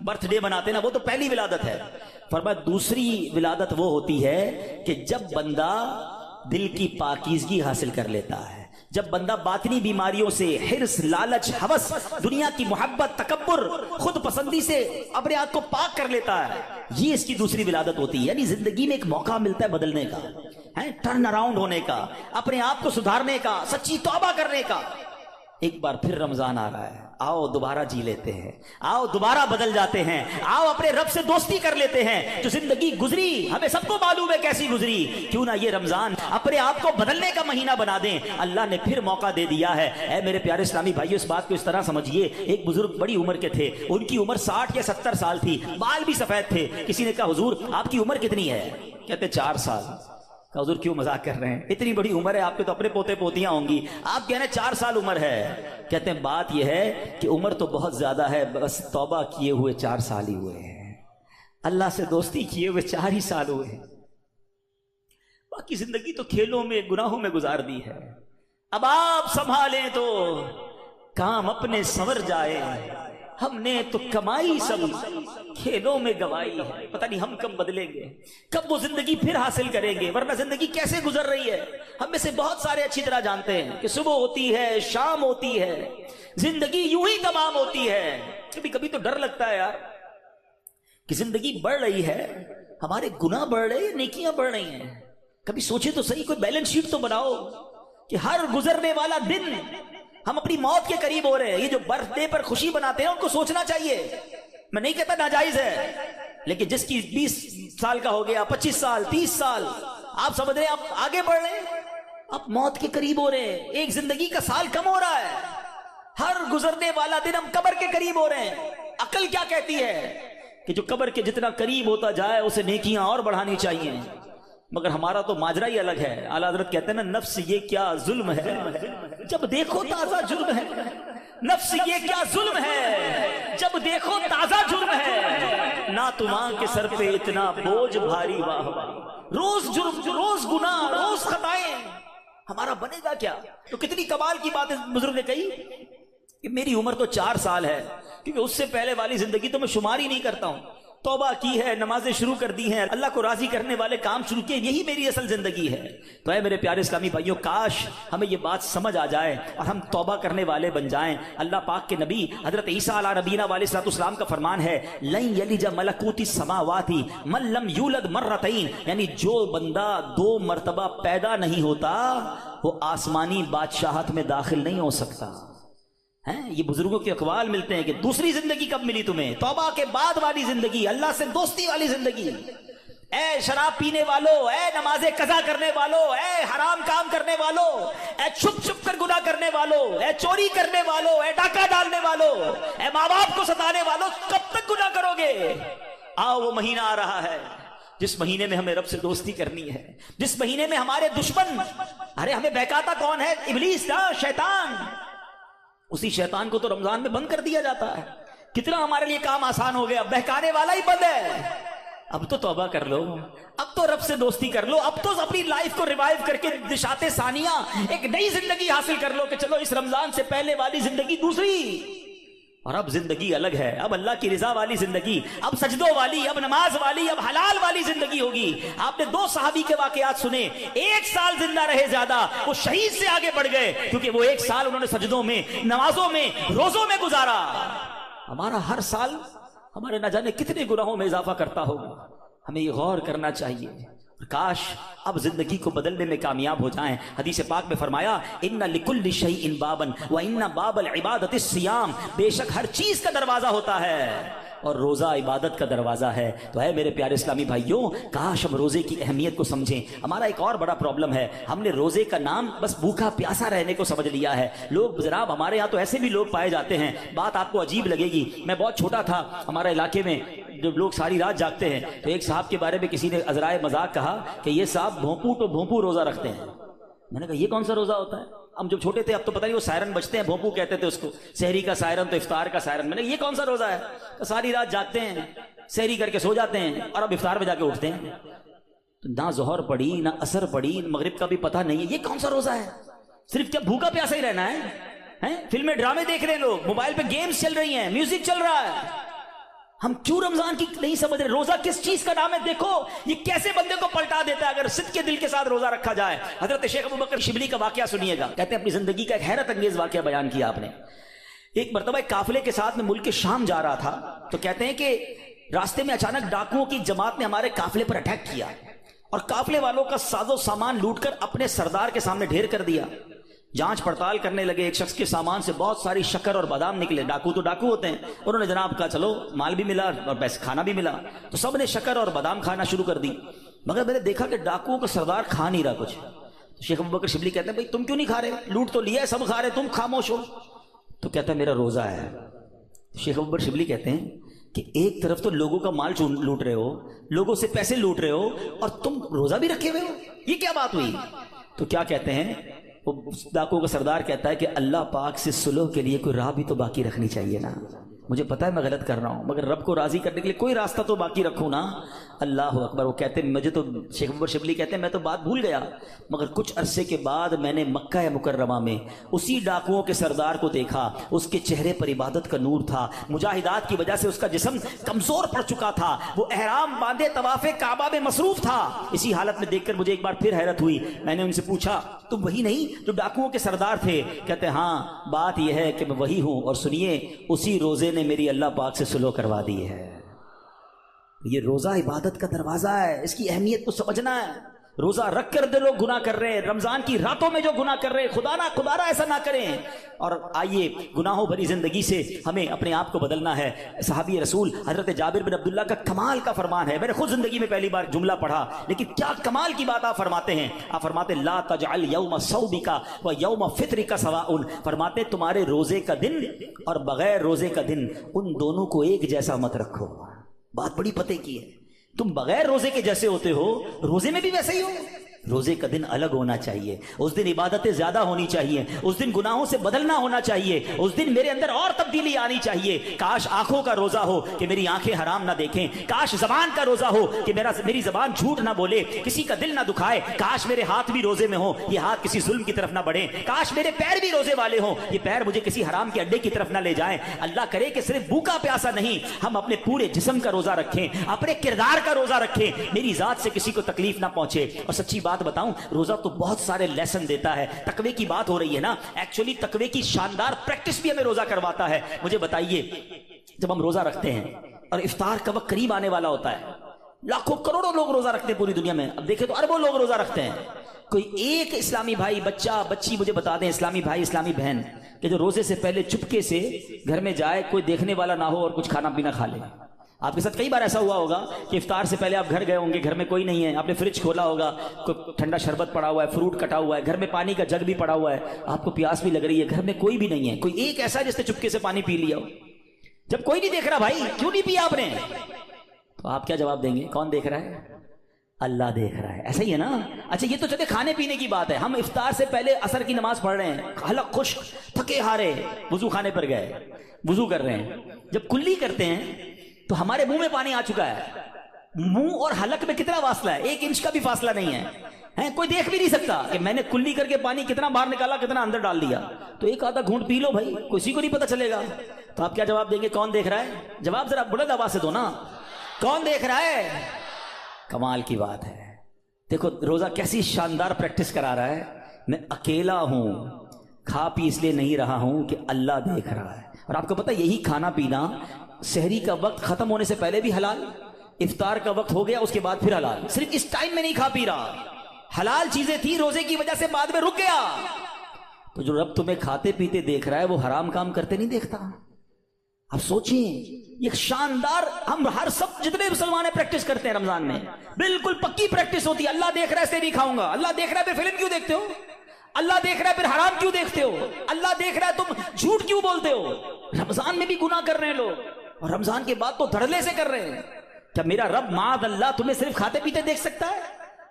برتھ ڈے بناتے نا، وہ تو پہلی ولادت ہے۔ فرمایا دوسری ولادت وہ ہوتی ہے کہ جب بندہ دل کی پاکیزگی حاصل کر لیتا ہے، جب بندہ باطنی بیماریوں سے، حرص، لالچ، ہوس، دنیا کی محبت، تکبر، خود پسندی سے اپنے آپ کو پاک کر لیتا ہے، یہ اس کی دوسری ولادت ہوتی ہے۔ یعنی زندگی میں ایک موقع ملتا ہے بدلنے کا، ٹرن اراؤنڈ ہونے کا، اپنے آپ کو سدھارنے کا، سچی توبہ کرنے کا۔ ایک بار پھر رمضان آ رہا ہے، آؤ دوبارہ جی لیتے ہیں، آؤ دوبارہ بدل جاتے ہیں، آؤ اپنے رب سے دوستی کر لیتے ہیں۔ جو زندگی گزری ہمیں سب کو معلوم ہے کیسی گزری، کیوں نہ یہ رمضان اپنے آپ کو بدلنے کا مہینہ بنا دیں۔ اللہ نے پھر موقع دے دیا ہے۔ اے میرے پیارے اسلامی بھائیو، اس بات کو اس طرح سمجھیے، ایک بزرگ بڑی عمر کے تھے، ان کی عمر 60 یا 70 سال تھی، بال بھی سفید تھے۔ کسی نے کہا حضور آپ کی عمر کتنی ہے؟ کہتے 4 سال۔ حضور کیوں مذاق کر رہے ہیں، اتنی بڑی عمر ہے، آپ کے تو اپنے پوتے پوتیاں ہوں گی، آپ کہہ رہے ہیں 4 سال عمر ہے۔ کہتے ہیں بات یہ ہے کہ عمر تو بہت زیادہ ہے، بس توبہ کیے ہوئے 4 سال ہی ہوئے ہیں، اللہ سے دوستی کیے ہوئے 4 ہی سال ہوئے ہیں، باقی زندگی تو کھیلوں میں، گناہوں میں گزار دی ہے۔ اب آپ سنبھالیں تو کام اپنے سنور جائے، ہم نے تو کمائی سب کھیلوں میں گوائی ہے، پتہ نہیں ہم کب بدلیں گے، کب وہ زندگی پھر حاصل کریں گے، ورنہ زندگی کیسے گزر رہی ہے ہم میں سے بہت سارے اچھی طرح جانتے ہیں کہ صبح ہوتی ہے، شام ہوتی ہے، زندگی یوں ہی تمام ہوتی ہے۔ کبھی کبھی تو ڈر لگتا ہے یار کہ زندگی بڑھ رہی ہے، ہمارے گناہ بڑھ رہے ہیں، نیکیاں بڑھ رہی ہیں، کبھی سوچے تو صحیح، کوئی بیلنس شیٹ تو بناؤ کہ ہر گزرنے والا دن ہم اپنی موت کے قریب ہو رہے ہیں۔ یہ جو برتھ ڈے پر خوشی بناتے ہیں ان کو سوچنا چاہیے، میں نہیں کہتا ناجائز ہے، لیکن جس کی 20 سال کا ہو گیا، 25 سال، 30 سال، آپ سمجھ رہے ہیں آپ آگے بڑھ رہے ہیں، آپ موت کے قریب ہو رہے ہیں، ایک زندگی کا سال کم ہو رہا ہے، ہر گزرنے والا دن ہم قبر کے قریب ہو رہے ہیں۔ عقل کیا کہتی ہے کہ جو قبر کے جتنا قریب ہوتا جائے اسے نیکیاں اور بڑھانی چاہیے، مگر ہمارا تو ماجرا ہی الگ ہے۔ اعلیٰ حضرت کہتے ہیں نا، نفس یہ کیا ظلم ہے جب دیکھو تازہ جرم ہے، نفس یہ کیا ظلم ہے جب دیکھو تازہ جرم ہے، نہ تمہاں کے سر پہ اتنا بوجھ بھاری، واہ واہ، روز جرم، روز گناہ، روز خطائیں، ہمارا بنے گا کیا؟ تو کتنی کمال کی بات بزرگ نے کہی کہ میری عمر تو 4 سال ہے، کیونکہ اس سے پہلے والی زندگی تو میں شمار ہی نہیں کرتا ہوں، توبہ کی ہے، نمازیں شروع کر دی ہیں، اللہ کو راضی کرنے والے کام شروع کیے، یہی میری اصل زندگی ہے۔ تو اے میرے پیارے اسلامی بھائیوں، کاش ہمیں یہ بات سمجھ آ جائے اور ہم توبہ کرنے والے بن جائیں۔ اللہ پاک کے نبی حضرت عیسیٰ علیہ نبینا علیہ الصلوۃ والسلام کا فرمان ہے، لن یلج ملکوت السماوات من لم یولد مرتین، یعنی جو بندہ 2 مرتبہ پیدا نہیں ہوتا وہ آسمانی بادشاہت میں داخل نہیں ہو سکتا۔ یہ بزرگوں کے اقوال ملتے ہیں کہ دوسری زندگی کب ملی تمہیں؟ توبہ کے بعد والی زندگی، اللہ سے دوستی والی زندگی۔ اے شراب پینے والو، اے نماز قضا کرنے والو، اے حرام کام کرنے والو، اے چھپ چھپ کر گناہ کرنے والو، اے چوری کرنے والو، اے ڈاکہ ڈالنے والو، اے ماں باپ کو ستانے والو، کب تک گناہ کرو گے؟ آؤ وہ مہینہ آ رہا ہے جس مہینے میں ہمیں رب سے دوستی کرنی ہے، جس مہینے میں ہمارے دشمن، ارے ہمیں بہکاتا کون ہے؟ ابلیس نا، شیطان۔ اسی شیطان کو تو رمضان میں بند کر دیا جاتا ہے۔ کتنا ہمارے لیے کام آسان ہو گیا، بہکانے والا ہی بند ہے۔ اب تو توبہ کر لو، اب تو رب سے دوستی کر لو، اب تو اپنی لائف کو ریوائیو کر کے نشاط ثانیہ ایک نئی زندگی حاصل کر لو کہ چلو اس رمضان سے پہلے والی زندگی دوسری، اور اب زندگی الگ ہے، اب اللہ کی رضا والی زندگی، اب سجدوں والی، اب نماز والی، اب حلال والی زندگی ہوگی۔ آپ نے 2 صحابی کے واقعات سنے، 1 سال زندہ رہے زیادہ، وہ شہید سے آگے بڑھ گئے کیونکہ وہ 1 سال انہوں نے سجدوں میں، نمازوں میں، روزوں میں گزارا۔ ہمارا ہر سال ہمارے نہ جانے کتنے گناہوں میں اضافہ کرتا ہوگا، ہمیں یہ غور کرنا چاہیے۔ کاش اب زندگی کو بدلنے میں کامیاب ہو جائیں۔ حدیث پاک میں فرمایا ان لکل شیء بابا وان باب العبادۃ الصیام، بے شک ہر چیز کا دروازہ ہوتا ہے اور روزہ عبادت کا دروازہ ہے۔ تو ہے میرے پیارے اسلامی بھائیوں، کاش ہم روزے کی اہمیت کو سمجھیں۔ ہمارا ایک اور بڑا پرابلم ہے، ہم نے روزے کا نام بس بھوکا پیاسا رہنے کو سمجھ لیا ہے۔ لوگ جناب ہمارے یہاں تو ایسے بھی لوگ پائے جاتے ہیں، بات آپ کو عجیب لگے گی۔ میں بہت چھوٹا تھا، ہمارے علاقے میں جب لوگ ساری رات جاگتے ہیں تو ایک صاحب کے بارے میں کسی نے عذرائے مذاق کہا کہ یہ صاحب بھونپو تو بھونپو روزہ رکھتے ہیں۔ میں نے کہا یہ کون سا روزہ ہوتا ہے؟ ہم جب چھوٹے تھے اب تو پتہ نہیں وہ سائرن بجتے ہیں، بھونپو کہتے تھے اس کو، سحری کا سائرن تو افطار کا سائرن۔ میں نے کہا یہ کون سا روزہ ہے؟ تو ساری رات جاگتے ہیں، سحری کر کے سو جاتے ہیں اور اب افطار میں جا کے اٹھتے ہیں۔ تو نہ ظہر پڑی نہ عصر پڑی، مغرب کا بھی پتہ نہیں ہے، یہ کون سا روزہ ہے؟ صرف کیا بھوکا پیاسا ہی رہنا ہے؟ فلمیں ڈرامے دیکھ رہے ہیں لوگ، موبائل پہ گیمز چل رہی ہیں، میوزک چل رہا ہے، ہم کیوں رمضان کی نہیں سمجھ رہے؟ روزہ کس چیز کا نام ہے؟ دیکھو یہ کیسے بندے کو پلٹا دیتا ہے اگر صدق کے دل کے ساتھ روزہ رکھا جائے۔ حضرت شیخ ابوبکر شبلی کا واقعہ سنیے گا، کہتے ہیں اپنی زندگی کا ایک حیرت انگیز واقعہ بیان کیا آپ نے۔ ایک مرتبہ ایک قافلے کے ساتھ میں ملک شام جا رہا تھا، تو کہتے ہیں کہ راستے میں اچانک ڈاکوؤں کی جماعت نے ہمارے قافلے پر اٹیک کیا اور قافلے والوں کا ساز و سامان لوٹ کر اپنے سردار کے سامنے ڈھیر کر دیا۔ جانچ پڑتال کرنے لگے، ایک شخص کے سامان سے بہت ساری شکر اور بادام نکلے۔ ڈاکو تو ڈاکو ہوتے ہیں، انہوں نے جناب کہا چلو مال بھی ملا اور پیسے کھانا بھی ملا، تو سب نے شکر اور بادام کھانا شروع کر دی۔ مگر میں نے دیکھا کہ ڈاکوؤں کا سردار کھا نہیں رہا کچھ۔ تو شیخ ابوبکر شبلی کہتے ہیں بھائی تم کیوں نہیں کھا رہے؟ لوٹ تو لیا ہے، سب کھا رہے، تم خاموش ہو۔ تو کہتا ہے میرا روزہ ہے۔ شیخ ابوبکر شبلی کہتے ہیں کہ ایک طرف تو لوگوں کا مال لوٹ رہے ہو، لوگوں سے پیسے لوٹ رہے ہو، اور تم روزہ بھی رکھے ہوئے ہو، یہ کیا بات ہوئی؟ تو کیا کہتے ہیں وہ ڈاکو کا سردار کہتا ہے کہ اللہ پاک سے صلح کے لیے کوئی راہ بھی تو باقی رکھنی چاہیے نا۔ مجھے پتا ہے میں غلط کر رہا ہوں، مگر رب کو راضی کرنے کے لیے کوئی راستہ تو باقی رکھوں نا۔ اللہ اکبر۔ وہ کہتے ہیں مجھے تو، شیخ ابوبکر شبلی کہتے ہیں میں تو بات بھول گیا، مگر کچھ عرصے کے بعد میں نے مکہ مکرمہ میں اسی ڈاکوؤں کے سردار کو دیکھا، اس کے چہرے پر عبادت کا نور تھا، مجاہدات کی وجہ سے اس کا جسم کمزور پڑ چکا تھا، وہ احرام باندھے طواف کعبہ میں مصروف تھا۔ اسی حالت میں دیکھ کر مجھے ایک بار پھر حیرت ہوئی، میں نے ان سے پوچھا تم وہی نہیں جو ڈاکوؤں کے سردار تھے؟ کہتے ہیں ہاں بات یہ ہے کہ میں وہی ہوں، اور سنیے اسی روزے نے میری اللہ پاک سے صلح کروا دی ہے۔ یہ روزہ عبادت کا دروازہ ہے، اس کی اہمیت کو سمجھنا ہے۔ روزہ رکھ کر دے لوگ گناہ کر رہے ہیں، رمضان کی راتوں میں جو گناہ کر رہے ہیں، خدا نہ ایسا نہ کریں۔ اور آئیے گناہوں بھری زندگی سے ہمیں اپنے آپ کو بدلنا ہے۔ صحابی رسول حضرت جابر بن عبداللہ کا کمال کا فرمان ہے، میں نے خود زندگی میں پہلی بار جملہ پڑھا، لیکن کیا کمال کی بات آپ فرماتے ہیں۔ آپ فرماتے لا تجعل یوم صومک و یوم فطرک سواء، فرماتے تمہارے روزے کا دن اور بغیر روزے کا دن ان دونوں کو ایک جیسا مت رکھو۔ بات بڑی پتے کی ہے، تم بغیر روزے کے جیسے ہوتے ہو، روزے میں بھی ویسے ہی ہو۔ روزے کا دن الگ ہونا چاہیے، اس دن عبادتیں زیادہ ہونی چاہیے، اس دن گناہوں سے بدلنا ہونا چاہیے، اس دن میرے اندر اور تبدیلی آنی چاہیے۔ کاش آنکھوں کا روزہ ہو کہ میری آنکھیں حرام نہ دیکھیں، کاش زبان کا روزہ ہو کہ میری زبان جھوٹ نہ بولے، کسی کا دل نہ دکھائے، کاش میرے ہاتھ بھی روزے میں ہوں، یہ ہاتھ کسی ظلم کی طرف نہ بڑھیں، کاش میرے پیر بھی روزے والے ہوں، یہ پیر مجھے کسی حرام کے اڈے کی طرف نہ لے جائیں۔ اللہ کرے کہ صرف بھوکا پیاسا نہیں، ہم اپنے پورے جسم کا روزہ رکھیں، اپنے کردار کا روزہ رکھیں، میری ذات سے کسی کو تکلیف نہ پہنچے۔ اور سچی بات بتاؤں، روزہ تو بہت سارے لیسن دیتا ہے۔ تقوی کی بات ہو رہی ہے نا، ایکچولی تقوی کی شاندار پریکٹس بھی ہمیں روزہ کرواتا ہے۔ مجھے بتائیے جب ہم روزہ رکھتے ہیں اور افطار کا وقت قریب آنے والا ہوتا ہے، لاکھوں کروڑوں لوگ روزہ رکھتے ہیں پوری دنیا میں، اب دیکھیں تو اربوں لوگ روزہ رکھتے ہیں، کوئی ایک اسلامی بھائی بچہ بچی مجھے بتا دیں، اسلامی بھائی اسلامی بہن کہ جو روزے سے پہلے چپکے سے گھر میں جائے، کوئی دیکھنے والا نہ ہو اور کچھ کھانا پینا کھا لے۔ آپ کے ساتھ کئی بار ایسا ہوا ہوگا کہ افطار سے پہلے آپ گھر گئے ہوں گے، گھر میں کوئی نہیں ہے، آپ نے فریج کھولا ہوگا، کوئی ٹھنڈا شربت پڑا ہوا ہے، فروٹ کٹا ہوا ہے، گھر میں پانی کا جگ بھی پڑا ہوا ہے، آپ کو پیاس بھی لگ رہی ہے، گھر میں کوئی بھی نہیں ہے، کوئی ایک ایسا جس نے چپکے سے پانی پی لیا ہو۔ جب کوئی نہیں دیکھ رہا، بھائی کیوں نہیں پیا آپ نے؟ تو آپ کیا جواب دیں گے؟ کون دیکھ رہا ہے؟ اللہ دیکھ رہا ہے، ایسا ہی ہے نا۔ اچھا یہ تو چلے کھانے پینے کی بات ہے، ہم افطار سے پہلے عصر کی نماز پڑھ رہے ہیں، حلق خشک، تھکے ہارے، وضو خانے پر گئے، وضو کر رہے ہیں، جب کلی کرتے ہیں تو ہمارے منہ میں پانی آ چکا ہے، منہ اور حلق میں کتنا فاصلہ ہے؟ 1 انچ کا بھی فاصلہ نہیں ہے، کوئی دیکھ بھی نہیں سکتا کہ میں نے کلی کر کے پانی کتنا باہر نکالا، کتنا اندر ڈال دیا۔ تو ایک آدھا گھونٹ پی لو بھائی، کسی کو نہیں پتا چلے گا۔ تو آپ کیا جواب دیں گے؟ کون دیکھ رہا ہے؟ جواب ذرا بلند آواز سے دو نا، کون دیکھ رہا ہے؟ کمال کی بات ہے۔ دیکھو روزہ کیسی شاندار پریکٹس کرا رہا ہے، میں اکیلا ہوں، کھا پی اس لیے نہیں رہا ہوں کہ اللہ دیکھ رہا ہے۔ اور آپ کو پتہ یہی کھانا پینا سحری کا وقت ختم ہونے سے پہلے بھی حلال، افطار کا وقت ہو گیا اس کے بعد پھر حلال، صرف اس ٹائم میں نہیں کھا پی رہا، حلال چیزیں تھی روزے کی وجہ سے بعد میں رک گیا. تو جو رب تمہیں کھاتے پیتے دیکھ رہا ہے وہ حرام کام کرتے نہیں دیکھتا. اب سوچیں یہ شاندار، ہم ہر سب جتنے مسلمان ہیں پریکٹس کرتے ہیں رمضان میں، بالکل پکی پریکٹس ہوتی ہے. اللہ دیکھ رہا ہے اسے نہیں کھاؤں گا، اللہ دیکھ رہا ہے پھر فلم کیوں دیکھتے ہو، اللہ دیکھ رہا ہے پھر حرام کیوں دیکھتے ہو، اللہ دیکھ رہا ہے تم جھوٹ کیوں بولتے ہو. رمضان میں بھی گناہ کر رہے ہیں لوگ، اور رمضان کے بعد تو دھڑلے سے کر رہے ہیں. کیا میرا رب معاذ اللہ تمہیں صرف کھاتے پیتے دیکھ سکتا ہے؟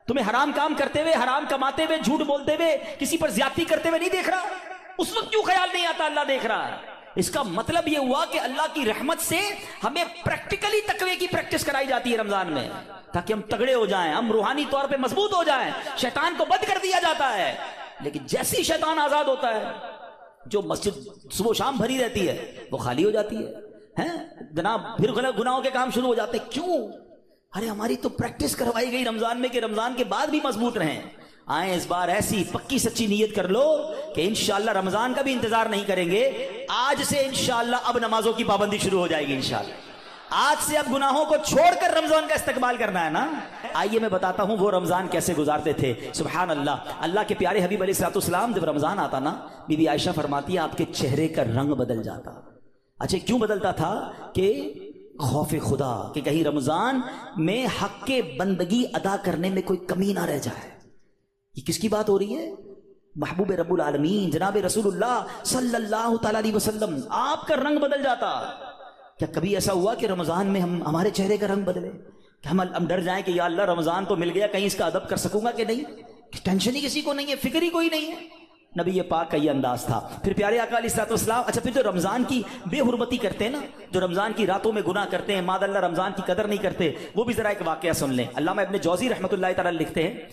تمہیں حرام کام کرتے ہوئے، حرام کماتے ہوئے، جھوٹ بولتے ہوئے، کسی پر زیادتی کرتے ہوئے نہیں دیکھ رہا؟ اس وقت کیوں خیال نہیں آتا اللہ دیکھ رہا ہے؟ اس کا مطلب یہ ہوا کہ اللہ کی رحمت سے ہمیں پریکٹیکلی تقوی کی پریکٹس کرائی جاتی ہے رمضان میں، تاکہ ہم تگڑے ہو جائیں، ہم روحانی طور پہ مضبوط ہو جائیں. شیطان کو بند کر دیا جاتا ہے، لیکن جیسی شیطان آزاد ہوتا ہے، جو مسجد صبح و شام بھری رہتی ہے وہ خالی ہو جاتی ہے جناب، پھر غلط گناہوں کے کام شروع ہو جاتے ہیں. کیوں؟ ارے ہماری تو پریکٹس کروائی گئی رمضان میں کہ رمضان کے بعد بھی مضبوط رہیں. آئیں اس بار ایسی پکی سچی نیت کر لو کہ انشاءاللہ رمضان کا بھی انتظار نہیں کریں گے. آج سے انشاءاللہ اب نمازوں کی پابندی شروع ہو جائے گی انشاءاللہ. آج سے اب گناہوں کو چھوڑ کر رمضان کا استقبال کرنا ہے نا. آئیے میں بتاتا ہوں وہ رمضان کیسے گزارتے تھے. سبحان اللہ، اللہ کے پیارے حبیب علیہ الصلوۃ والسلام جب رمضان آتا نا، بی بی عائشہ فرماتی ہے آپ کے چہرے کا رنگ بدل جاتا. اچھا کیوں بدلتا تھا؟ کہ خوف خدا، کہ کہیں رمضان میں حق کے بندگی ادا کرنے میں کوئی کمی نہ رہ جائے. یہ کس کی بات ہو رہی ہے؟ محبوب رب العالمین جناب رسول اللہ صلی اللہ تعالی علیہ وسلم، آپ کا رنگ بدل جاتا. کیا کبھی ایسا ہوا کہ رمضان میں ہمارے چہرے کا رنگ بدلے، کہ ہم ڈر جائیں کہ یا اللہ رمضان تو مل گیا، کہیں اس کا ادب کر سکوں گا کہ نہیں؟ ٹینشن ہی کسی کو نہیں ہے، فکر ہی کوئی نہیں ہے. نبی پاک کا یہ انداز تھا. پھر پیارے آقا علیہ الصلوۃ والسلام، اچھا پھر جو رمضان کی بے حرمتی کرتے ہیں نا، جو رمضان کی راتوں میں گناہ کرتے ہیں، ماذ اللہ رمضان کی قدر نہیں کرتے، وہ بھی ذرا ایک واقعہ سن لیں. علامہ ابن جوزی رحمۃ اللہ تعالی لکھتے ہیں،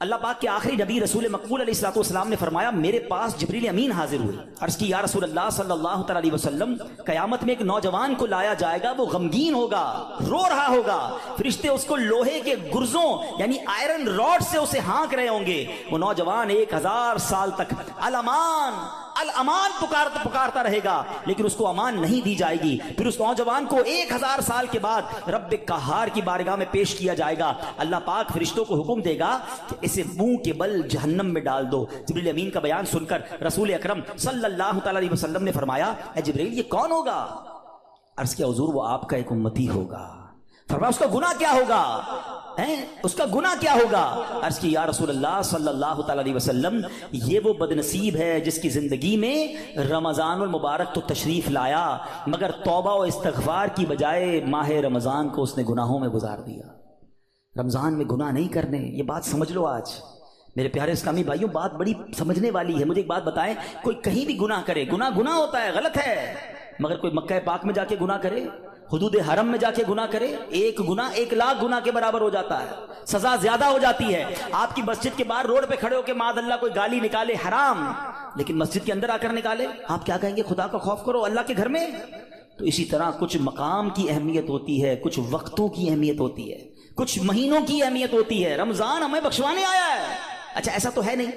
اللہ پاک کے آخری نبی رسول مقبول علیہ الصلوۃ والسلام نے فرمایا میرے پاس جبریل امین حاضر ہوئے. عرض کی یا رسول اللہ صلی اللہ تعالی علیہ وسلم، قیامت میں ایک نوجوان کو لایا جائے گا، وہ غمگین ہوگا، رو رہا ہوگا، فرشتے اس کو لوہے کے گرزوں یعنی آئرن راڈ سے اسے ہانک رہے ہوں گے. وہ نوجوان 1000 سال تک الامان الامان پکارتا رہے گا، لیکن اس کو امان نہیں دی جائے گی. پھر اس نوجوان کو 1000 سال کے بعد رب قہار کی بارگاہ میں پیش کیا جائے گا. اللہ پاک فرشتوں کو حکم دے گا کہ اسے منہ کے بل جہنم میں ڈال دو. جبریل امین کا بیان سن کر رسول اکرم صلی اللہ تعالی علیہ وسلم نے فرمایا اے جبریل یہ کون ہوگا؟ عرض کیا حضور وہ آپ کا ایک امتی ہوگا. فرمایا اس کا گناہ کیا ہوگا؟ اس کا گناہ کیا ہوگا؟ عرض کی یا رسول اللہ صلی اللہ تعالی علیہ وسلم یہ وہ بدنصیب ہے جس کی زندگی میں رمضان المبارک تو تشریف لایا مگر توبہ و استغفار کی بجائے ماہ رمضان کو اس نے گناہوں میں گزار دیا. رمضان میں گناہ نہیں کرنے، یہ بات سمجھ لو. آج میرے پیارے اسلامی بھائیوں بات بڑی سمجھنے والی ہے. مجھے ایک بات بتائیں، کوئی کہیں بھی گناہ کرے، گناہ ہوتا ہے، غلط ہے، مگر کوئی مکہ پاک میں جا کے گناہ کرے، حدود حرم میں جا کے گناہ کرے، ایک گناہ 1,00,000 گناہ کے برابر ہو جاتا ہے، سزا زیادہ ہو جاتی ہے. آپ کی مسجد کے باہر روڈ پہ کھڑے ہو کے معاذ اللہ کوئی گالی نکالے حرام، لیکن مسجد کے اندر آ کر نکالے، آپ کیا کہیں گے؟ خدا کا خوف کرو اللہ کے گھر میں. تو اسی طرح کچھ مقام کی اہمیت ہوتی ہے، کچھ وقتوں کی اہمیت ہوتی ہے، کچھ مہینوں کی اہمیت ہوتی ہے. رمضان ہمیں بخشوانے آیا ہے. اچھا ایسا تو ہے نہیں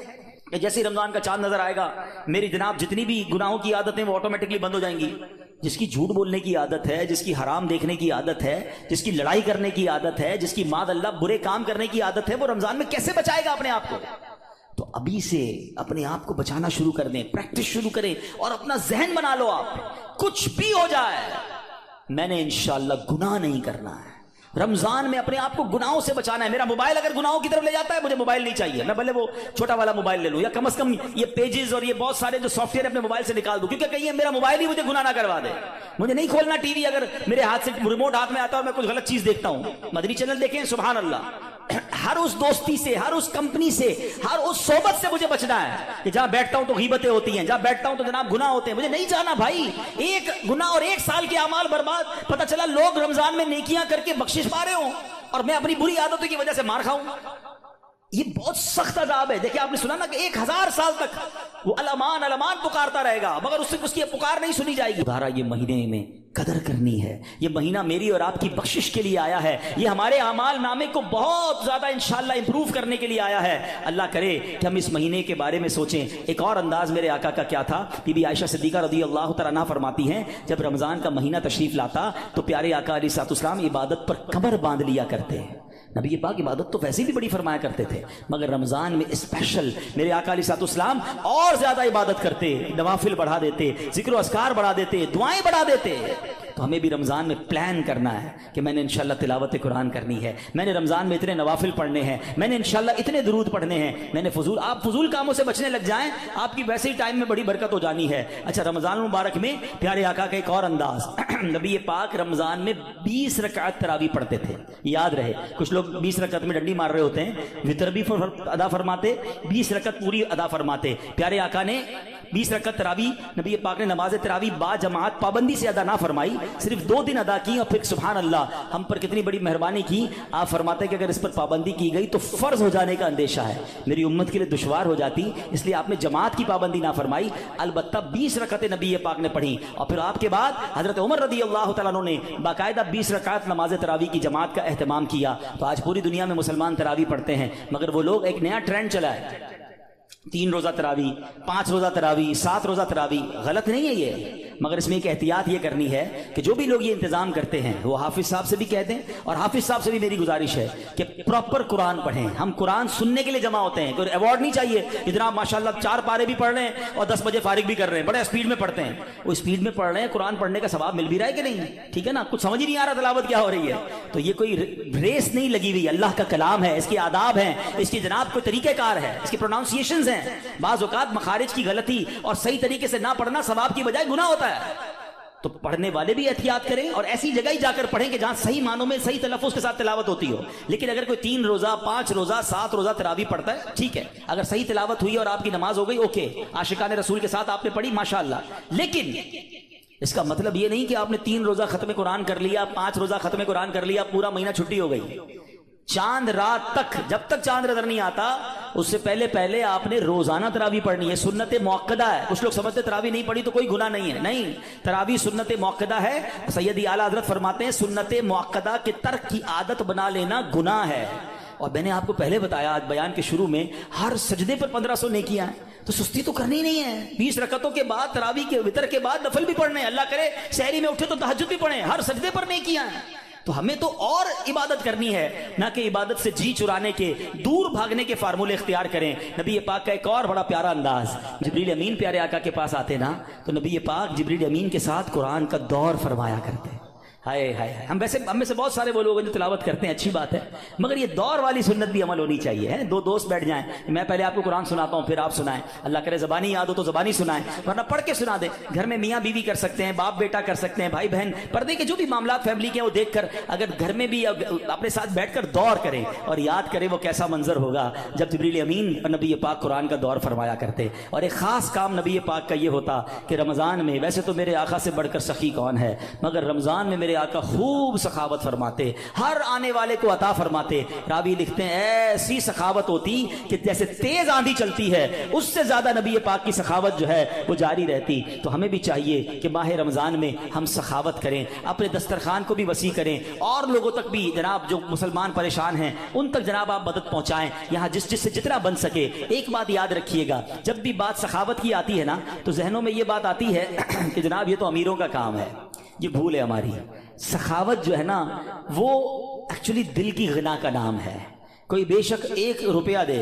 کہ جیسے رمضان کا چاند نظر آئے گا میری جناب جتنی بھی گناہوں کی عادتیں وہ آٹومیٹکلی بند ہو جائیں گی. جس کی جھوٹ بولنے کی عادت ہے، جس کی حرام دیکھنے کی عادت ہے، جس کی لڑائی کرنے کی عادت ہے، جس کی معاذ اللہ برے کام کرنے کی عادت ہے، وہ رمضان میں کیسے بچائے گا اپنے آپ کو؟ تو ابھی سے اپنے آپ کو بچانا شروع کر دیں، پریکٹس شروع کریں اور اپنا ذہن بنا لو. آپ کچھ بھی ہو جائے میں نے انشاءاللہ گناہ نہیں کرنا ہے. رمضان میں اپنے آپ کو گناہوں سے بچانا ہے. میرا موبائل اگر گناہوں کی طرف لے جاتا ہے مجھے موبائل نہیں چاہیے. میں بھلے وہ چھوٹا والا موبائل لے لوں یا کم از کم یہ پیجز اور یہ بہت سارے جو سافٹ ویئر اپنے موبائل سے نکال دوں، کیونکہ کہیں میرا موبائل ہی مجھے گناہ نہ کروا دے. مجھے نہیں کھولنا ٹی وی اگر میرے ہاتھ سے ریموٹ ہاتھ میں آتا ہے اور میں کچھ غلط چیز دیکھتا ہوں. مدنی چینل دیکھیں سبحان اللہ. ہر اس دوستی سے، ہر اس کمپنی سے، ہر اس صحبت سے مجھے بچنا ہے کہ جہاں بیٹھتا ہوں تو غیبتیں ہوتی ہیں، جہاں بیٹھتا ہوں تو جناب گناہ ہوتے ہیں. مجھے نہیں جانا بھائی. ایک گناہ اور 1 سال کے اعمال برباد. پتہ چلا لوگ رمضان میں نیکیاں کر کے بخشش پا رہے ہوں اور میں اپنی بری عادتوں کی وجہ سے مار کھاؤں. یہ بہت سخت عذاب ہے. دیکھیں آپ نے سنا نا کہ 1000 سال تک وہ الامان الامان پکارتا رہے گا مگر اس کی پکار نہیں سنی جائے گی. دھارا یہ مہینے میں قدر کرنی ہے. یہ مہینہ میری اور آپ کی بخشش کے لیے آیا ہے. یہ ہمارے اعمال نامے کو بہت زیادہ انشاءاللہ امپروو کرنے کے لیے آیا ہے. اللہ کرے کہ ہم اس مہینے کے بارے میں سوچیں. ایک اور انداز میرے آقا کا کیا تھا. بی بی عائشہ صدیقہ رضی اللہ تعالیٰ عنہا فرماتی ہیں جب رمضان کا مہینہ تشریف لاتا تو پیارے آقا علیہ الصلوۃ والسلام عبادت پر کمر باندھ لیا کرتے ہیں. نبی پاک عبادت تو ویسے بھی بڑی فرمایا کرتے تھے مگر رمضان میں اسپیشل میرے آقا علیہ الصلوۃ والسلام اور زیادہ عبادت کرتے, نوافل بڑھا دیتے, ذکر و اذکار بڑھا دیتے, دعائیں بڑھا دیتے. تو ہمیں بھی رمضان میں پلان کرنا ہے کہ میں نے انشاءاللہ تلاوت قرآن کرنی ہے, میں نے رمضان میں اتنے نوافل پڑھنے ہیں, میں نے انشاءاللہ اتنے درود پڑھنے ہیں, میں نے آپ فضول کاموں سے بچنے لگ جائیں, آپ کی ویسے ہی ٹائم میں بڑی برکت ہو جانی ہے. اچھا رمضان المبارک میں پیارے آقا کا ایک اور انداز, نبی پاک رمضان میں 20 رکعت تراویح پڑھتے تھے. یاد رہے کچھ لوگ 20 رکعت میں ڈنڈی مار رہے ہوتے ہیں, وتر بھی ادا فرماتے, 20 رکعت پوری ادا فرماتے. پیارے آقا نے 20 رکعت تراویح نبی پاک نے نماز تراویح با جماعت پابندی سے ادا نہ فرمائی, صرف 2 دن ادا کی اور پھر سبحان اللہ ہم پر کتنی بڑی مہربانی کی. آپ فرماتے کہ اگر اس پر پابندی کی گئی تو فرض ہو جانے کا اندیشہ ہے, میری امت کے لیے دشوار ہو جاتی, اس لیے آپ نے جماعت کی پابندی نہ فرمائی. البتہ 20 رکعتیں نبی پاک نے پڑھی اور پھر آپ کے بعد حضرت عمر رضی اللہ تعالیٰ عنہ نے باقاعدہ 20 رکعت نماز تراویح کی جماعت کا اہتمام کیا. تو آج پوری دنیا میں مسلمان تراویح پڑھتے ہیں مگر وہ لوگ ایک نیا ٹرینڈ چلا ہے, 3 روزہ تراویح, 5 روزہ تراویح, 7 روزہ تراویح. غلط نہیں ہے یہ, مگر اس میں ایک احتیاط یہ کرنی ہے کہ جو بھی لوگ یہ انتظام کرتے ہیں وہ حافظ صاحب سے بھی کہہ دیں, اور حافظ صاحب سے بھی میری گزارش ہے کہ پراپر قرآن پڑھیں. ہم قرآن سننے کے لیے جمع ہوتے ہیں, کوئی ایوارڈ نہیں چاہیے کہ جناب ماشاءاللہ 4 پارے بھی پڑھ رہے ہیں اور 10 بجے فارغ بھی کر رہے ہیں, بڑے اسپیڈ میں پڑھتے ہیں. وہ اسپیڈ میں پڑھ رہے ہیں, قرآن پڑھنے کا ثواب مل بھی رہا ہے کہ نہیں, ٹھیک ہے نا, کچھ سمجھ ہی نہیں آ رہا تلاوت کیا ہو رہی ہے. تو یہ کوئی ریس نہیں لگی ہوئی, اللہ کا کلام ہے, اس کے آداب ہیں, اس کی جناب کوئی طریقہ کار ہے, اس کی پروناؤنسیشنز ہیں. بعض اوقات مخارج کی غلطی اور صحیح طریقے سے نہ پڑھنا ثواب کی بجائے گناہ ہوتا ہے. تو پڑھنے والے بھی احتیاط کریں اور ایسی جگہ ہی جا کر پڑھیں کہ جہاں صحیح معنوں میں صحیح تلفظ کے ساتھ تلاوت ہوتی ہو. لیکن اگر کوئی 3 روزہ 5 روزہ 7 روزہ تراویح پڑھتا ہے ٹھیک ہے, اگر صحیح تلاوت ہوئی اور آپ کی نماز ہو گئی اوکے, عاشقان رسول کے ساتھ آپ نے پڑھی ماشاءاللہ. لیکن اس کا مطلب یہ نہیں کہ آپ نے 3 روزہ ختم قرآن کر لیا, 5 روزہ ختم قرآن کر لیا, پورا مہینہ چھٹی ہو گئی. چاند رات تک, جب تک چاند نظر نہیں آتا اس سے پہلے آپ نے روزانہ تراویح پڑھنی ہے. سنت موقدہ ہے. کچھ لوگ سمجھتے تراویح نہیں پڑھی تو کوئی گناہ نہیں ہے, نہیں, تراویح سنت موقدہ ہے. سیدی اعلیٰ حضرت فرماتے ہیں سنت موقدہ کے ترک کی عادت بنا لینا گناہ ہے. اور میں نے آپ کو پہلے بتایا آج بیان کے شروع میں, ہر سجدے پر 1500 نیکیاں ہیں, تو سستی تو کرنی نہیں ہے. 20 رکعتوں کے بعد تراویح کے وتر کے بعد نفل بھی پڑھنے, اللہ کرے سحری میں اٹھے تو تہجد بھی پڑھیں, ہر سجدے پر نیکیاں ہیں. تو ہمیں تو اور عبادت کرنی ہے, نہ کہ عبادت سے جی چرانے کے, دور بھاگنے کے فارمولے اختیار کریں. نبی پاک کا ایک اور بڑا پیارا انداز, جبریل امین پیارے آقا کے پاس آتے نا تو نبی پاک جبریل امین کے ساتھ قرآن کا دور فرمایا کرتے. ہائے ہائے, ہم میں سے بہت سارے وہ لوگ ہیں جو تلاوت کرتے ہیں, اچھی بات ہے, مگر یہ دور والی سنت بھی عمل ہونی چاہیے. 2 دوست بیٹھ جائیں, میں پہلے آپ کو قرآن سناتا ہوں پھر آپ سنائیں, اللہ کرے زبانی یاد ہو تو زبانی سنائیں, ورنہ پڑھ کے سنا دیں. گھر میں میاں بیوی کر سکتے ہیں, باپ بیٹا کر سکتے ہیں, بھائی بہن, پردے کے جو بھی معاملات فیملی کے ہیں وہ دیکھ کر اگر گھر میں بھی اپنے ساتھ بیٹھ کر دور کریں اور یاد کریں وہ کیسا منظر ہوگا جب جبریل امین اور نبی پاک قرآن کا دور فرمایا کرتے. اور ایک خاص کام نبی پاک کا یہ ہوتا کہ رمضان میں, ویسے تو میرے آقا سے بڑھ کر سخی کون ہے, مگر رمضان میں میرے آقا خوب سخاوت فرماتے, ہر آنے والے کو عطا فرماتے. راوی لکھتے ہیں ایسی سخاوت ہوتی کہ جیسے تیز آندھی چلتی ہے اس سے زیادہ نبی پاک کی سخاوت جو ہے وہ جاری رہتی. تو ہمیں بھی چاہیے کہ ماہ رمضان میں ہم سخاوت کریں, اپنے دسترخوان کو بھی وسیع کریں, اور لوگوں تک بھی جناب جو مسلمان پریشان ہیں ان تک جناب آپ مدد پہنچائیں, یہاں جس سے جتنا بن سکے. ایک بات یاد رکھیے گا, جب بھی بات سخاوت کی آتی ہے نا تو ذہنوں میں یہ بات آتی ہے کہ جناب یہ تو امیروں کا کام ہے. یہ بھول ہے ہماری. سخاوت جو ہے نا وہ ایکچولی دل کی غنا کا نام ہے. کوئی بے شک 1 روپیہ دے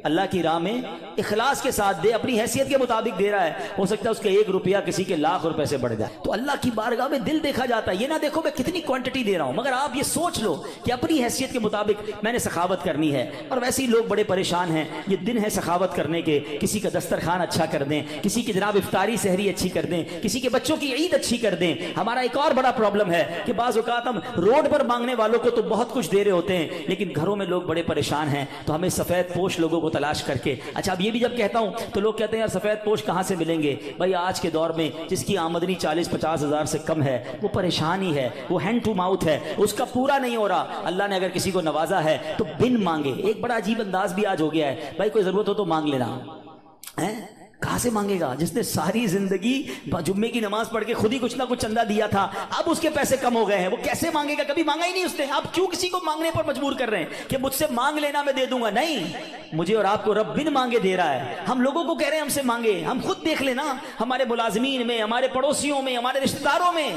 اللہ کی راہ میں اخلاص کے ساتھ دے, اپنی حیثیت کے مطابق دے رہا ہے, ہو سکتا ہے اس کا 1 روپیہ کسی کے لاکھ روپے سے بڑھ جائے. تو اللہ کی بارگاہ میں دل دیکھا جاتا ہے. یہ نہ دیکھو میں کتنی کوانٹٹی دے رہا ہوں, مگر آپ یہ سوچ لو کہ اپنی حیثیت کے مطابق میں نے سخاوت کرنی ہے. اور ویسے ہی لوگ بڑے پریشان ہیں, یہ دن ہے سخاوت کرنے کے. کسی کا دسترخوان اچھا کر دیں, کسی کی جناب افطاری سحری اچھی کر دیں, کسی کے بچوں کی عید اچھی کر دیں. ہمارا ایک اور بڑا پرابلم ہے کہ بعض اوقات ہم روڈ پر مانگنے والوں کو تو بہت کچھ دے رہے ہوتے ہیں, لیکن گھروں میں لوگ بڑے پریشان ہیں تو ہمیں سفید پوش لوگوں کو تلاش کر کے، اچھا اب یہ بھی جب کہتا ہوں تو لوگ کہتے ہیں یار سفید پوش کہاں سے ملیں گے؟ بھائی آج کے دور میں جس کی آمدنی 40-50 ہزار سے کم ہے وہ پریشان ہی ہے، وہ ہینڈ ٹو ماؤتھ ہے، اس کا پورا نہیں ہو رہا۔ اللہ نے اگر کسی کو نوازا ہے تو بن مانگے، ایک بڑا عجیب انداز بھی آج ہو گیا ہے، بھائی کوئی ضرورت ہو تو مانگ لینا، کہاں سے مانگے گا؟ جس نے ساری زندگی جمعے کی نماز پڑھ کے خود ہی کچھ نہ کچھ چندہ دیا تھا، اب اس کے پیسے کم ہو گئے ہیں، وہ کیسے مانگے گا؟ کبھی مانگا ہی نہیں اس نے۔ آپ کیوں کسی کو مانگنے پر مجبور کر رہے ہیں کہ مجھ سے مانگ لینا میں دے دوں گا؟ نہیں، مجھے اور آپ کو رب بن مانگے دے رہا ہے۔ ہم لوگوں کو کہہ رہے ہیں ہم سے مانگے، ہم خود دیکھ لینا ہمارے ملازمین میں، ہمارے پڑوسیوں میں، ہمارے رشتہ داروں میں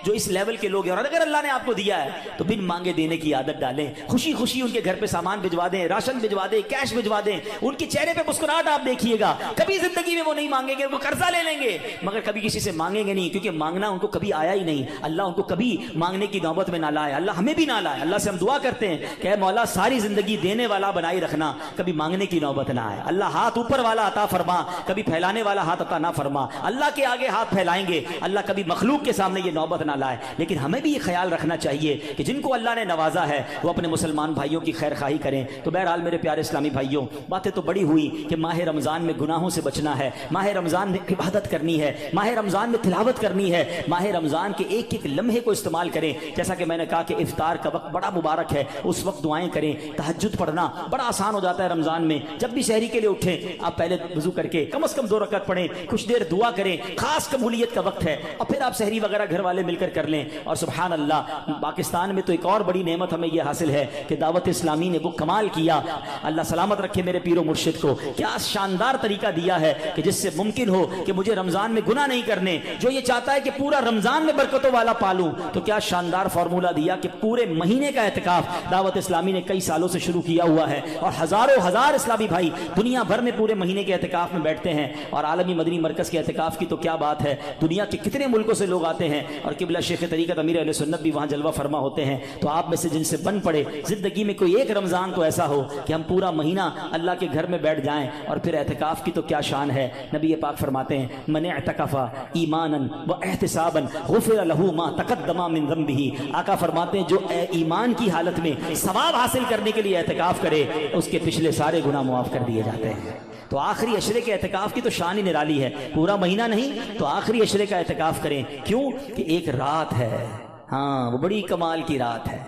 جو اس لیول کے لوگ ہیں، اور اگر اللہ نے آپ کو دیا ہے تو بن مانگے دینے کی عادت ڈالیں۔ خوشی خوشی ان کے گھر پہ سامان بھجوا دیں، راشن بھجوا دیں، کیش بھجوا دیں، ان کے چہرے پہ مسکراہٹ آپ دیکھیے گا۔ کبھی زندگی میں وہ نہیں مانگیں گے، وہ قرضہ لے لیں گے مگر کبھی کسی سے مانگیں گے نہیں، کیونکہ مانگنا ان کو کبھی آیا ہی نہیں۔ اللہ ان کو کبھی مانگنے کی نوبت میں نہ لائے، اللہ ہمیں بھی نہ لائے۔ اللہ سے ہم دعا کرتے ہیں کہ اے مولا ساری زندگی دینے والا بنائی رکھنا، کبھی مانگنے کی نوبت نہ آئے۔ اللہ ہاتھ اوپر والا عطا فرما، کبھی پھیلانے والا ہاتھ عطا نہ فرما۔ اللہ کے آگے ہاتھ پھیلائیں گے، اللہ کبھی مخلوق کے سامنے یہ نوبت نہ لائے۔ لیکن ہمیں بھی یہ خیال رکھنا چاہیے کہ جن کو اللہ نے نوازا ہے وہ اپنے مسلمان بھائیوں کی خیر خواہی کریں۔ تو بہرحال میرے پیارے اسلامی بھائیوں، باتیں تو بڑی ہوئی کہ ماہ رمضان میں گناہوں سے بچنا ہے، ماہ رمضان میں عبادت کرنی ہے، ماہ رمضان میں تلاوت کرنی ہے، ماہ رمضان کے ایک ایک لمحے کو استعمال کریں۔ جیسا کہ میں نے کہا کہ افطار کا وقت بڑا مبارک ہے، اس وقت دعائیں کریں۔ تہجد پڑھنا بڑا آسان ہو جاتا ہے رمضان میں، جب بھی سحری کے لیے اٹھیں آپ پہلے وضو کر کے کم از کم 2 رکعت پڑھیں، کچھ دیر دعا کریں، خاص قبولیت کا وقت ہے، اور پھر آپ سحری وغیرہ گھر والے مل کر لیں۔ اور سبحان اللہ، پاکستان میں تو ایک اور بڑی نعمت ہمیں یہ حاصل ہے کہ دعوت اسلامی نے وہ کمال کیا، اللہ سلامت رکھے میرے پیر و مرشد کو، کیا شاندار طریقہ دیا ہے کہ جس سے ممکن ہو کہ مجھے رمضان میں گناہ نہیں کرنے۔ جو یہ چاہتا ہے کہ پورا رمضان میں برکتوں والا پالوں تو کیا شاندار فارمولہ دیا کہ پورے مہینے کا اعتکاف دعوت اسلامی نے کئی سالوں سے شروع کیا ہوا ہے، اور ہزاروں ہزار اسلامی بھائی دنیا بھر میں پورے مہینے کے اعتکاف میں بیٹھتے ہیں۔ اور عالمی مدنی مرکز کے اعتکاف کی تو کیا بات ہے، دنیا کے کتنے ملکوں سے لوگ آتے ہیں، اور قبلہ شیخ طریقت امیر اہل سنت بھی وہاں جلوہ فرما ہوتے ہیں۔ تو آپ میں سے جن سے بن پڑے زندگی میں کوئی ایک رمضان تو ایسا ہو کہ ہم پورا مہینہ اللہ کے گھر میں بیٹھ جائیں، اور پھر اعتکاف کی تو کیا شان ہے۔ نبی پاک فرماتے ہیں من اعتکف ایمانا واحتسابا غفر له ما تقدم من ذنبه۔ آقا فرماتے ہیں جو ایمان کی حالت میں ثواب حاصل کرنے کے لیے اعتکاف کرے اس کے پچھلے سارے گناہ معاف کر دیے جاتے ہیں۔ تو آخری عشرے کے اعتکاف کی تو شان ہی نرالی ہے، پورا مہینہ نہیں تو آخری عشرے کا اعتکاف کریں۔ کیوں کہ ایک رات ہے، ہاں وہ بڑی کمال کی رات ہے۔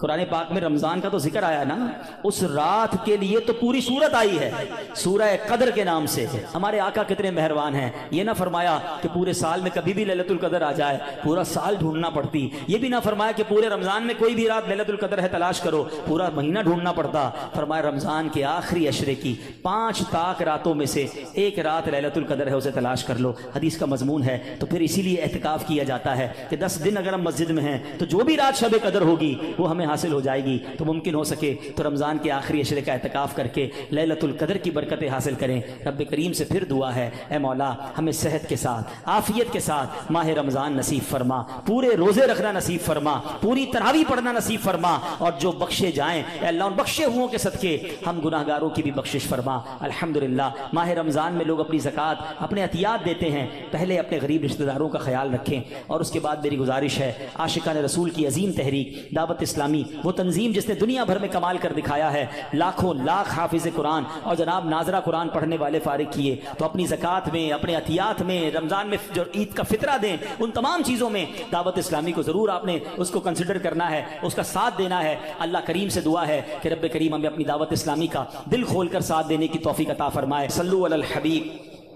قرآن پاک میں رمضان کا تو ذکر آیا نا، اس رات کے لیے تو پوری سورت آئی ہے، سورہ قدر کے نام سے۔ ہمارے آقا کتنے مہربان ہیں، یہ نہ فرمایا کہ پورے سال میں کبھی بھی لیلۃ القدر آ جائے، پورا سال ڈھونڈنا پڑتی۔ یہ بھی نہ فرمایا کہ پورے رمضان میں کوئی بھی رات لیلۃ القدر ہے تلاش کرو، پورا مہینہ ڈھونڈنا پڑتا۔ فرمایا رمضان کے آخری عشرے کی 5 طاق راتوں میں سے ایک رات لیلۃ القدر ہے، اسے تلاش کر لو۔ حدیث کا مضمون ہے۔ تو پھر اسی لیے اعتکاف کیا جاتا ہے کہ 10 دن اگر ہم مسجد میں ہیں تو جو بھی رات شب قدر ہوگی وہ ہمیں حاصل ہو جائے گی۔ تو ممکن ہو سکے تو رمضان کے آخری عشرے کا اعتکاف کر کے لیلۃ القدر کی برکتیں حاصل کریں۔ رب کریم سے پھر دعا ہے اے مولا ہمیں صحت کے ساتھ عافیت کے ساتھ ماہ رمضان نصیب فرما، پورے روزے رکھنا نصیب فرما، پوری تراویح پڑھنا نصیب فرما، اور جو بخشے جائیں اے اللہ ان بخشے ہوئوں کے صدقے ہم گناہ گاروں کی بھی بخشش فرما۔ الحمدللہ ماہ رمضان میں لوگ اپنی زکوٰۃ اپنے عطیات دیتے ہیں، پہلے اپنے غریب رشتہ داروں کا خیال رکھیں۔ اور اس کے بعد میری گزارش ہے عاشقان رسول کی عظیم تحریک دعوت اسلامی، وہ تنظیم جس نے دنیا بھر میں کمال کر دکھایا ہے، لاکھوں لاکھ حافظ قرآن اور جناب ناظرہ قرآن پڑھنے والے فارغ کیے، تو اپنی زکوٰۃ میں اپنے عطیات میں رمضان میں جو عید کا فطرہ دیں، ان تمام چیزوں میں دعوت اسلامی کو ضرور آپ نے اس کو کنسیڈر کرنا ہے، اس کا ساتھ دینا ہے۔ اللہ کریم سے دعا ہے کہ رب کریم ہمیں اپنی دعوت اسلامی کا دل کھول کر ساتھ دینے کی توفیق عطا فرمائے۔ صلو علی الحبیب